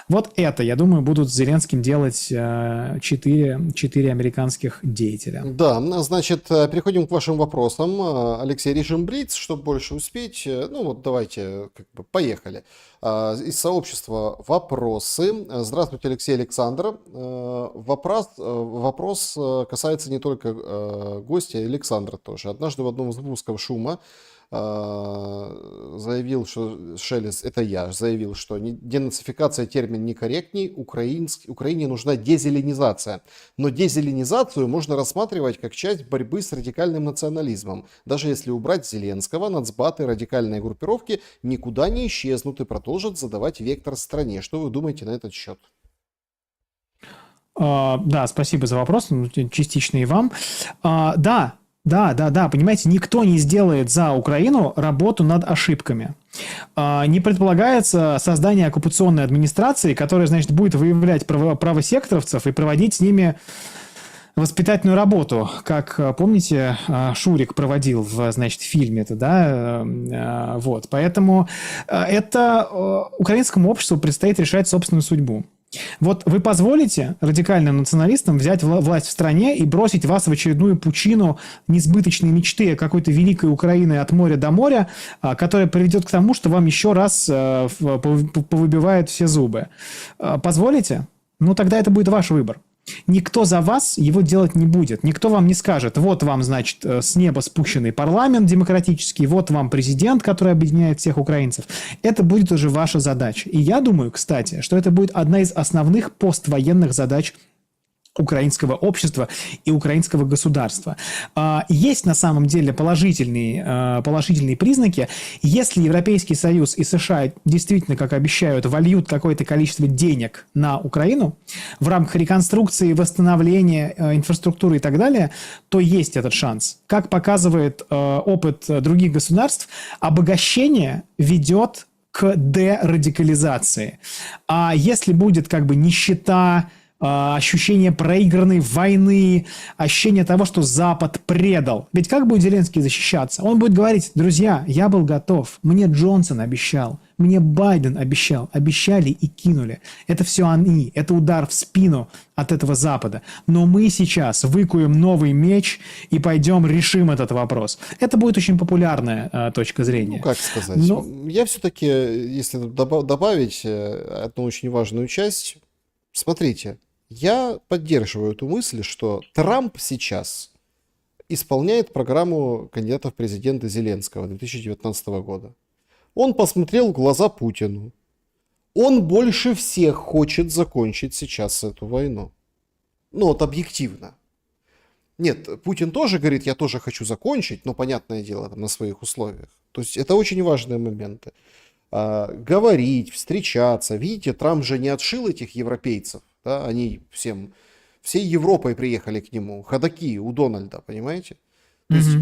Вот это, я думаю, будут с Зеленским делать 4 американских деятеля. Да, значит, переходим к вашим вопросам. Алексей, режим Блиц, чтобы больше успеть. Ну вот давайте, поехали. Из сообщества вопросы. Здравствуйте, Алексей, Александр. Вопрос касается не только гостя, Александра тоже. Однажды в одном из выпусков «Шума» заявил, что Шелест, это я, заявил, что денацификация термин некорректней, Украине нужна дезеленизация. Но дезеленизацию можно рассматривать как часть борьбы с радикальным национализмом. Даже если убрать Зеленского, нацбаты, радикальные группировки никуда не исчезнут и продолжат задавать вектор стране. Что вы думаете на этот счет? Да, спасибо за вопрос, частично и вам. Да, понимаете, никто не сделает за Украину работу над ошибками. Не предполагается создание оккупационной администрации, которая, значит, будет выявлять правосекторовцев и проводить с ними воспитательную работу, как, помните, Шурик проводил в, значит, фильме-то, да, вот. Поэтому украинскому обществу предстоит решать собственную судьбу. Вот вы позволите радикальным националистам взять власть в стране и бросить вас в очередную пучину несбыточной мечты о какой-то великой Украины от моря до моря, которая приведет к тому, что вам еще раз повыбивают все зубы. Позволите? Ну, тогда это будет ваш выбор. Никто за вас его делать не будет. Никто вам не скажет: вот вам, значит, с неба спущенный парламент демократический, вот вам президент, который объединяет всех украинцев. Это будет уже ваша задача. И я думаю, кстати, что это будет одна из основных поствоенных задач украинского общества и украинского государства. Есть на самом деле положительные признаки. Если Европейский Союз и США действительно, как обещают, вольют какое-то количество денег на Украину в рамках реконструкции, восстановления инфраструктуры и так далее, то есть этот шанс. Как показывает опыт других государств, обогащение ведет к дерадикализации. А если будет как бы нищета, ощущение проигранной войны, ощущение того, что Запад предал. Ведь как будет Зеленский защищаться? Он будет говорить: друзья, я был готов, мне Джонсон обещал, мне Байден обещал, обещали и кинули. Это все они, это удар в спину от этого Запада. Но мы сейчас выкуем новый меч и пойдем решим этот вопрос. Это будет очень популярная точка зрения. Ну, как сказать. Я все-таки, если добавить одну очень важную часть, смотрите, я поддерживаю эту мысль, что Трамп сейчас исполняет программу кандидата в президенты Зеленского 2019 года. Он посмотрел в глаза Путину. Он больше всех хочет закончить сейчас эту войну. Ну, вот объективно. Нет, Путин тоже говорит, я тоже хочу закончить, но, понятное дело, там, на своих условиях. То есть это очень важные моменты. Говорить, встречаться. Видите, Трамп же не отшил этих европейцев. Да? Они всей Европой приехали к нему. Ходаки у Дональда, понимаете? То есть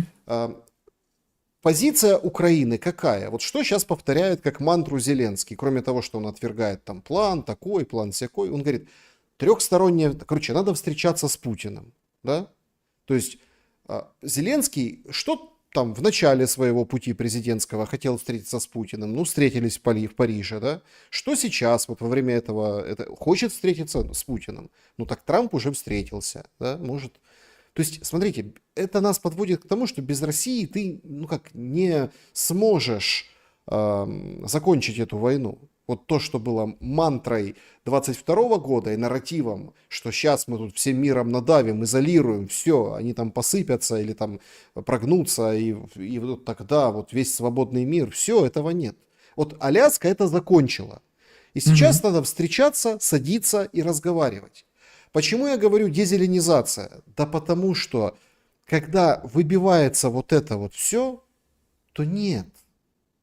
позиция Украины какая? Вот что сейчас повторяет как мантру Зеленский, кроме того, что он отвергает там план такой, план сякой. Он говорит, трехстороннее, короче, надо встречаться с Путиным. Да? То есть Зеленский, что там в начале своего пути президентского хотел встретиться с Путиным, ну, встретились в Париже, да? Что сейчас, вот во время этого, хочет встретиться с Путиным? Ну, так Трамп уже встретился, да, может. То есть, смотрите, это нас подводит к тому, что без России ты, ну, как, не сможешь закончить эту войну. Вот то, что было мантрой 22 года и нарративом, что сейчас мы тут всем миром надавим, изолируем, все, они там посыпятся или там прогнутся, и вот тогда вот весь свободный мир, все, этого нет. Вот Аляска это закончила. И сейчас надо встречаться, садиться и разговаривать. Почему я говорю дезеленизация? Да потому что, когда выбивается вот это вот все, то нет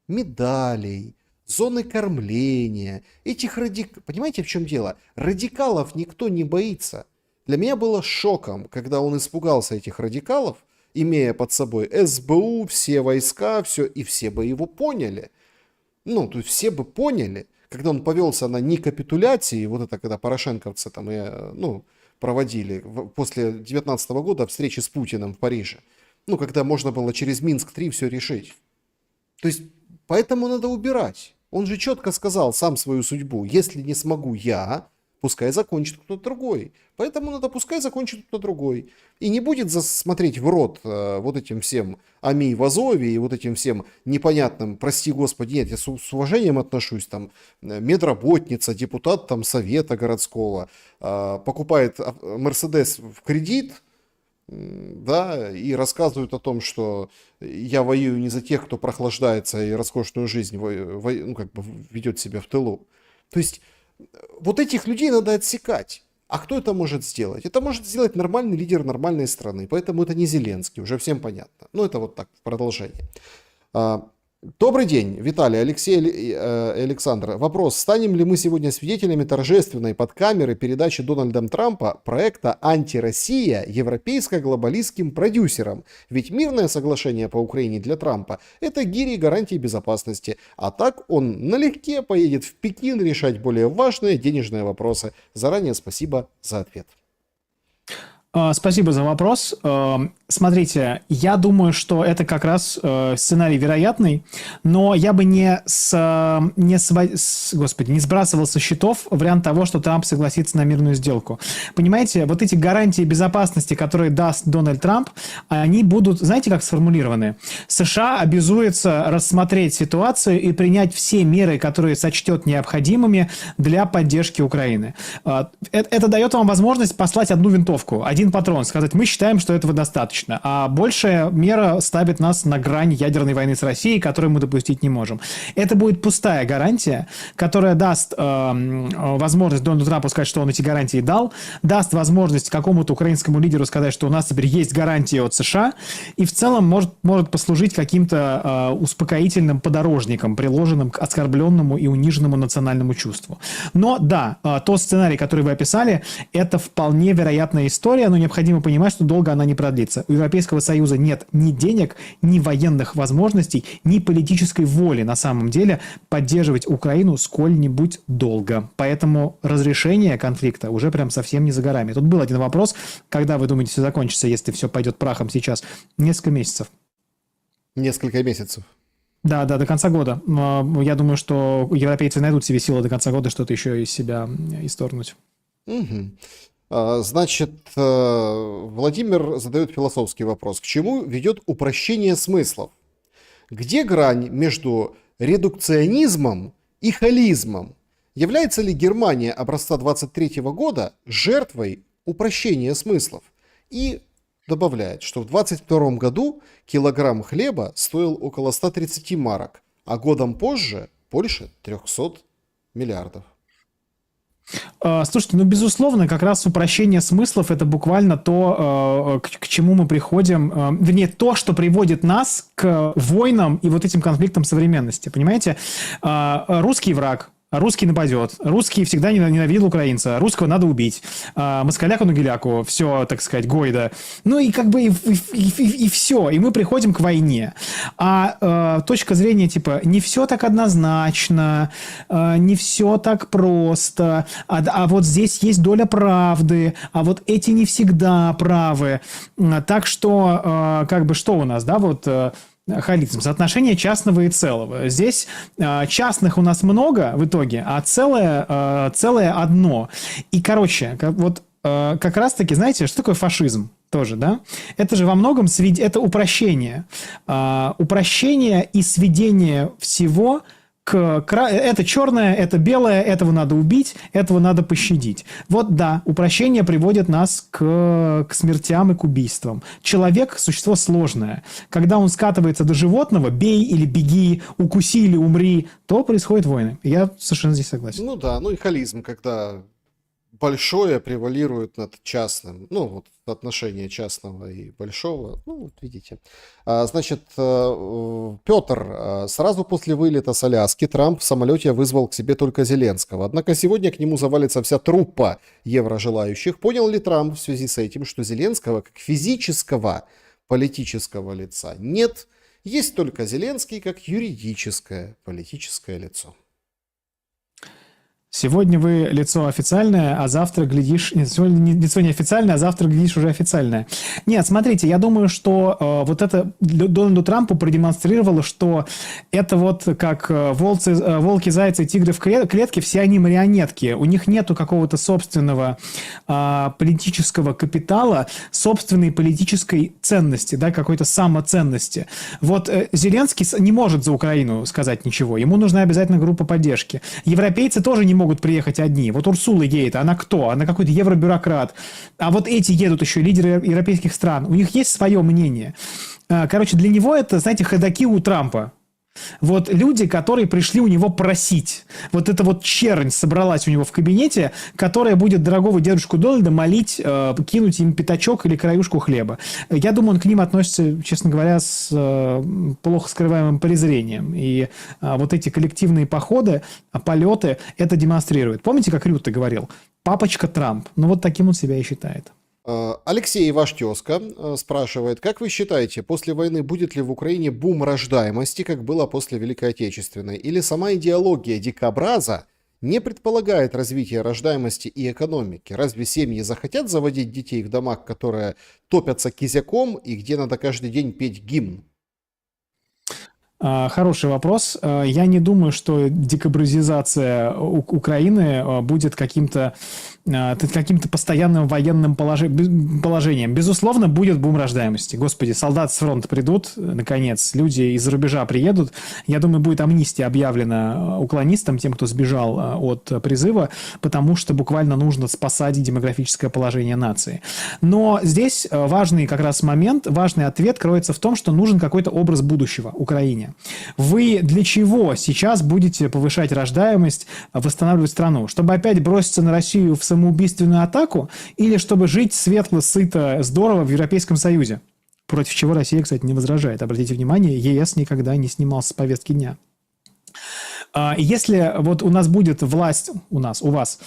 медалей, зоны кормления, этих радикалов. Понимаете, в чем дело? Радикалов никто не боится. Для меня было шоком, когда он испугался этих радикалов, имея под собой СБУ, все войска, все, и все бы его поняли. Ну, то есть все бы поняли, когда он повелся на некапитуляции, вот это когда порошенковцы там, проводили после 2019 года встречи с Путиным в Париже. Ну, когда можно было через Минск-3 все решить. То есть, поэтому надо убирать. Он же четко сказал сам свою судьбу. Если не смогу я, пускай закончит кто-то другой. Поэтому надо пускай закончит кто-то другой. И не будет смотреть в рот вот этим всем Ами в Азове и вот этим всем непонятным, прости господи, нет, я с уважением отношусь, там, медработница, депутат там совета городского, покупает Мерседес в кредит, да, и рассказывают о том, что я воюю не за тех, кто прохлаждается и роскошную жизнь ведет себя в тылу. То есть вот этих людей надо отсекать. А кто это может сделать? Это может сделать нормальный лидер нормальной страны. Поэтому это не Зеленский, уже всем понятно. Ну, это вот так, в продолжение. Добрый день, Виталий, Алексей и Александр. Вопрос, станем ли мы сегодня свидетелями торжественной под камеры передачи Дональдом Трампа проекта «Антироссия» европейско-глобалистским продюсерам? Ведь мирное соглашение по Украине для Трампа – это гири гарантии безопасности. А так он налегке поедет в Пекин решать более важные денежные вопросы. Заранее спасибо за ответ. Спасибо за вопрос. Смотрите, я думаю, что это как раз сценарий вероятный, но я бы не сбрасывал со счетов вариант того, что Трамп согласится на мирную сделку. Понимаете, вот эти гарантии безопасности, которые даст Дональд Трамп, они будут, знаете, как сформулированы? США обязуется рассмотреть ситуацию и принять все меры, которые сочтет необходимыми для поддержки Украины. Это дает вам возможность послать одну винтовку, один патрон, сказать, мы считаем, что этого достаточно. А большая мера ставит нас на грань ядерной войны с Россией, которую мы допустить не можем. Это будет пустая гарантия, которая даст возможность Дональду Трампу сказать, что он эти гарантии дал, даст возможность какому-то украинскому лидеру сказать, что у нас теперь есть гарантии от США, и в целом может послужить каким-то успокоительным подорожником, приложенным к оскорбленному и униженному национальному чувству. Но да, тот сценарий, который вы описали, это вполне вероятная история, но необходимо понимать, что долго она не продлится. Европейского Союза нет ни денег, ни военных возможностей, ни политической воли на самом деле поддерживать Украину сколь-нибудь долго. Поэтому разрешение конфликта уже прям совсем не за горами. Тут был один вопрос, когда вы думаете, все закончится, если все пойдет прахом сейчас? Несколько месяцев. Несколько месяцев. Да, до конца года. Я думаю, что европейцы найдут себе силы до конца года что-то еще из себя исторгнуть. Угу. Значит, Владимир задает философский вопрос. К чему ведет упрощение смыслов? Где грань между редукционизмом и холизмом? Является ли Германия образца 23 года жертвой упрощения смыслов? И добавляет, что в 22 году килограмм хлеба стоил около 130 марок, а годом позже больше 300 миллиардов. Слушайте, ну, безусловно, как раз упрощение смыслов – это буквально то, к чему мы приходим, вернее, то, что приводит нас к войнам и вот этим конфликтам современности, понимаете? Русский враг. Русский нападет. Русский всегда ненавидел украинца. Русского надо убить. Москаляку-нугеляку. Все, так сказать, Гойда. Ну и как бы и все. И мы приходим к войне. Точка зрения типа не все так однозначно, не все так просто, а вот здесь есть доля правды, а вот эти не всегда правы. Так что, как бы, что у нас, да, вот... холизм, соотношение частного и целого. Здесь частных у нас много в итоге, а целое одно. И, короче, вот как раз-таки, знаете, что такое фашизм? Тоже, да? Это же во многом это упрощение. Упрощение и сведение всего это черное, это белое, этого надо убить, этого надо пощадить. Вот да, упрощение приводит нас к смертям и к убийствам. Человек – существо сложное. Когда он скатывается до животного, бей или беги, укуси или умри, то происходят войны. Я совершенно здесь согласен. Ну да, ну и холизм, когда большое превалирует над частным. Ну, вот отношение частного и большого. Ну, вот видите. Значит, Петр, сразу после вылета с Аляски Трамп в самолете вызвал к себе только Зеленского. Однако сегодня к нему завалится вся труппа еврожелающих. Понял ли Трамп в связи с этим, что Зеленского как физического политического лица нет? Есть только Зеленский как юридическое политическое лицо. Сегодня вы лицо официальное, а завтра глядишь... Нет, сегодня лицо неофициальное, а завтра глядишь уже официальное. Нет, смотрите, я думаю, что вот это Дональду Трампу продемонстрировало, что это вот как волки, зайцы, тигры в клетке, все они марионетки. У них нету какого-то собственного политического капитала, собственной политической ценности, да, какой-то самоценности. Вот Зеленский не может за Украину сказать ничего. Ему нужна обязательно группа поддержки. Европейцы тоже не могут приехать одни. Вот Урсула едет, она кто? Она какой-то евробюрократ. А вот эти едут еще лидеры европейских стран. У них есть свое мнение. Короче, для него это, знаете, ходаки у Трампа. Вот люди, которые пришли у него просить. Вот эта вот чернь собралась у него в кабинете, которая будет дорогого дедушку Дональда молить кинуть им пятачок или краюшку хлеба. Я думаю, он к ним относится, честно говоря, с плохо скрываемым презрением. И вот эти коллективные походы, полеты это демонстрируют. Помните, как Рютте говорил? Папочка Трамп. Ну вот таким он себя и считает. Алексей, ваш тезка, спрашивает, как вы считаете, после войны будет ли в Украине бум рождаемости, как было после Великой Отечественной? Или сама идеология дикобраза не предполагает развития рождаемости и экономики? Разве семьи захотят заводить детей в домах, которые топятся кизяком и где надо каждый день петь гимн? Хороший вопрос. Я не думаю, что декабразизация Украины будет каким-то постоянным военным положением. Безусловно, будет бум рождаемости. Господи, солдаты с фронта придут, наконец, люди из-за рубежа приедут. Я думаю, будет амнистия объявлена уклонистам, тем, кто сбежал от призыва, потому что буквально нужно спасать демографическое положение нации. Но здесь важный как раз момент, важный ответ кроется в том, что нужен какой-то образ будущего Украине. Вы для чего сейчас будете повышать рождаемость, восстанавливать страну? Чтобы опять броситься на Россию в самоубийственную атаку или чтобы жить светло, сыто, здорово в Европейском Союзе? Против чего Россия, кстати, не возражает. Обратите внимание, ЕС никогда не снимался с повестки дня. Если вот у нас будет власть, у вас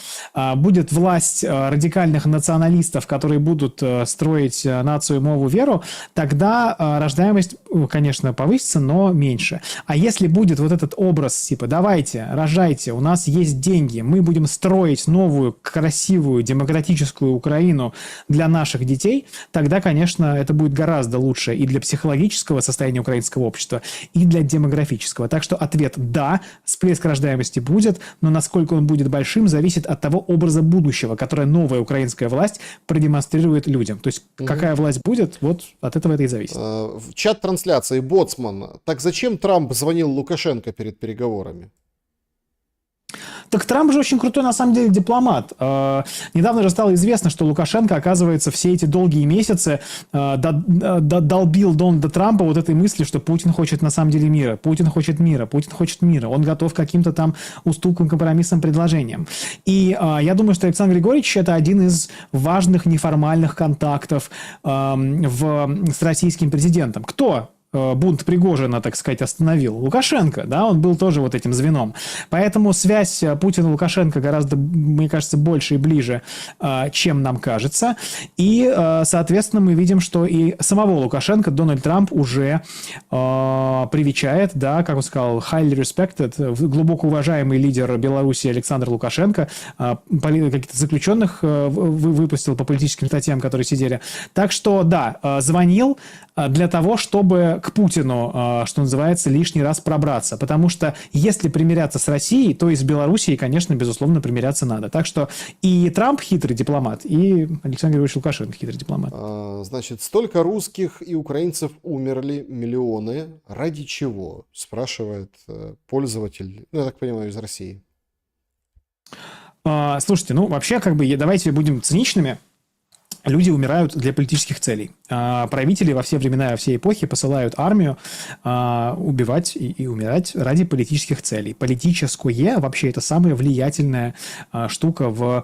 будет власть радикальных националистов, которые будут строить нацию, мову, веру, тогда рождаемость, конечно, повысится, но меньше. А если будет вот этот образ, типа, давайте, рожайте, у нас есть деньги, мы будем строить новую, красивую, демократическую Украину для наших детей, тогда, конечно, это будет гораздо лучше и для психологического состояния украинского общества, и для демографического. Так что ответ «да», всплеск рождаемости будет, но насколько он будет большим, зависит от того образа будущего, которое новая украинская власть продемонстрирует людям. То есть какая власть будет, вот от этого это и зависит. В чат трансляции Боцман. Так зачем Трамп звонил Лукашенко перед переговорами? Так Трамп же очень крутой, на самом деле, дипломат. Недавно же стало известно, что Лукашенко, оказывается, все эти долгие месяцы долбил Дональда Трампа вот этой мысли, что Путин хочет на самом деле мира, Путин хочет мира, Путин хочет мира, он готов к каким-то там уступкам, компромиссам, предложениям. И я думаю, что Александр Григорьевич – это один из важных неформальных контактов с российским президентом. Кто бунт Пригожина, так сказать, остановил? Лукашенко, да, он был тоже вот этим звеном. Поэтому связь Путина и Лукашенко гораздо, мне кажется, больше и ближе, чем нам кажется. И, соответственно, мы видим, что и самого Лукашенко Дональд Трамп уже привечает, да, как он сказал, highly respected, глубоко уважаемый лидер Беларуси Александр Лукашенко, каких-то заключенных выпустил по политическим статьям, которые сидели. Так что, да, звонил для того, чтобы к Путину, что называется, лишний раз пробраться. Потому что если примиряться с Россией, то и с Белоруссией, конечно, безусловно, примиряться надо. Так что и Трамп хитрый дипломат, и Александр Григорьевич Лукашенко хитрый дипломат. Значит, столько русских и украинцев умерли, миллионы. Ради чего? Спрашивает пользователь, я так понимаю, из России. Слушайте, ну вообще, как бы, давайте будем циничными. Люди умирают для политических целей. Правители во все времена, во все эпохи посылают армию убивать и умирать ради политических целей. Политическое вообще это самая влиятельная штука в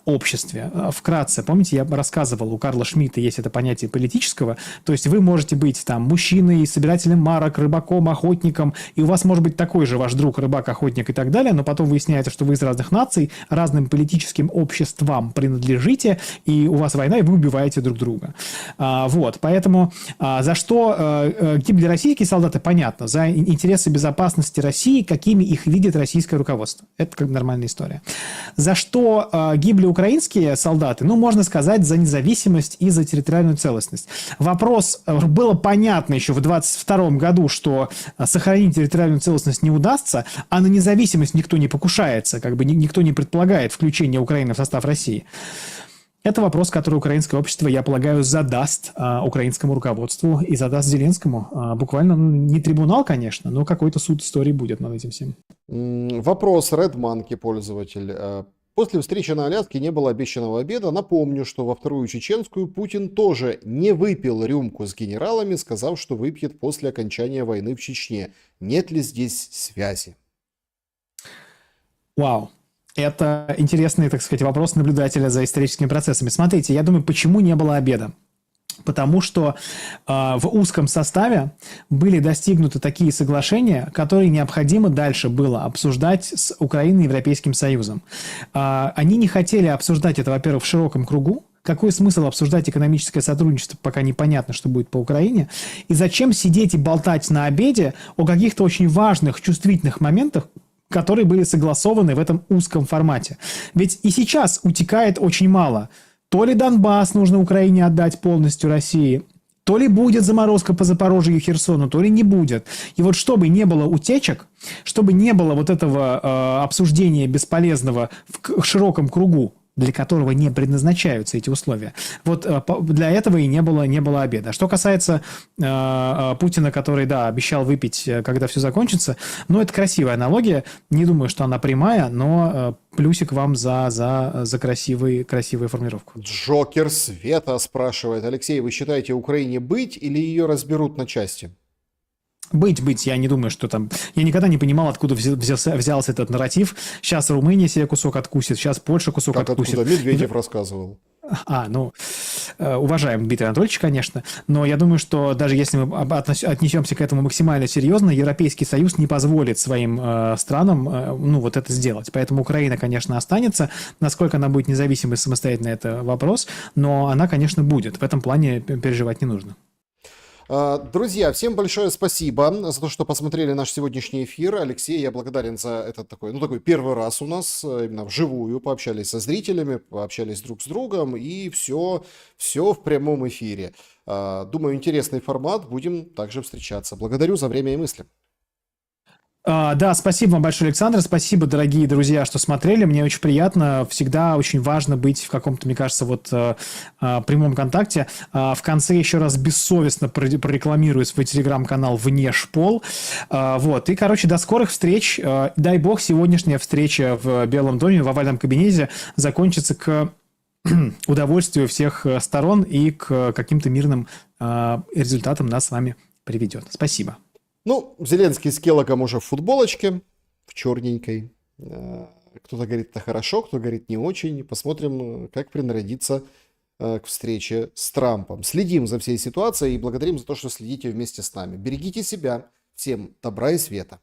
обществе. Вкратце, помните, я рассказывал, у Карла Шмидта есть это понятие политического, то есть вы можете быть там мужчиной, собирателем марок, рыбаком, охотником, и у вас может быть такой же ваш друг, рыбак, охотник и так далее, но потом выясняется, что вы из разных наций, разным политическим обществам принадлежите, и у вас война, и вы убиваете друг друга. Вот, поэтому за что гибли российские солдаты, понятно, за интересы безопасности России, какими их видит российское руководство. Это как нормальная история. За что гибли украинские солдаты, ну, можно сказать, за независимость и за территориальную целостность. Вопрос, было понятно еще в 22 году, что сохранить территориальную целостность не удастся, а на независимость никто не покушается, как бы никто не предполагает включение Украины в состав России. Это вопрос, который украинское общество, я полагаю, задаст украинскому руководству и задаст Зеленскому. Буквально, ну, не трибунал, конечно, но какой-то суд истории будет над этим всем. Вопрос Red Monkey, пользователь. После встречи на Аляске не было обещанного обеда. Напомню, что во Вторую Чеченскую Путин тоже не выпил рюмку с генералами, сказав, что выпьет после окончания войны в Чечне. Нет ли здесь связи? Вау. Это интересный, так сказать, вопрос наблюдателя за историческими процессами. Смотрите, я думаю, почему не было обеда? Потому что в узком составе были достигнуты такие соглашения, которые необходимо дальше было обсуждать с Украиной и Европейским Союзом. Они не хотели обсуждать это, во-первых, в широком кругу. Какой смысл обсуждать экономическое сотрудничество, пока непонятно, что будет по Украине? И зачем сидеть и болтать на обеде о каких-то очень важных, чувствительных моментах, которые были согласованы в этом узком формате? Ведь и сейчас утекает очень мало. То ли Донбасс нужно Украине отдать полностью России, то ли будет заморозка по Запорожью и Херсону, то ли не будет. И вот чтобы не было утечек, чтобы не было вот этого обсуждения бесполезного в широком кругу, для которого не предназначаются эти условия. Вот для этого и не было обеда. Что касается Путина, который, да, обещал выпить, когда все закончится, ну, это красивая аналогия. Не думаю, что она прямая, но плюсик вам за красивую формулировку. Джокер Света спрашивает. Алексей, вы считаете, Украине быть или ее разберут на части? Быть. Я не думаю, что там... Я никогда не понимал, откуда взялся этот нарратив. Сейчас Румыния себе кусок откусит, сейчас Польша кусок Как откусит. откуда Медведев рассказывал. Уважаем Дмитрия Анатольевича, конечно, но я думаю, что даже если мы отнесемся к этому максимально серьезно, Европейский Союз не позволит своим странам, вот это сделать. Поэтому Украина, конечно, останется. Насколько она будет независимой и самостоятельной, это вопрос, но она, конечно, будет. В этом плане переживать не нужно. Друзья, всем большое спасибо за то, что посмотрели наш сегодняшний эфир. Алексей, я благодарен за этот такой первый раз у нас, именно вживую, пообщались со зрителями, пообщались друг с другом, и все в прямом эфире. Думаю, интересный формат, будем также встречаться. Благодарю за время и мысли. Да, спасибо вам большое, Александр. Спасибо, дорогие друзья, что смотрели. Мне очень приятно. Всегда очень важно быть в каком-то, мне кажется, прямом контакте. В конце еще раз бессовестно прорекламирую свой телеграм-канал «Вне шпол». И, до скорых встреч. Дай бог, сегодняшняя встреча в Белом доме, в овальном кабинете закончится к удовольствию всех сторон и к каким-то мирным результатам нас с вами приведет. Спасибо. Зеленский с Келлогом уже в футболочке, в черненькой. Кто-то говорит, это хорошо, кто говорит, не очень. Посмотрим, как принарядиться к встрече с Трампом. Следим за всей ситуацией и благодарим за то, что следите вместе с нами. Берегите себя. Всем добра и света.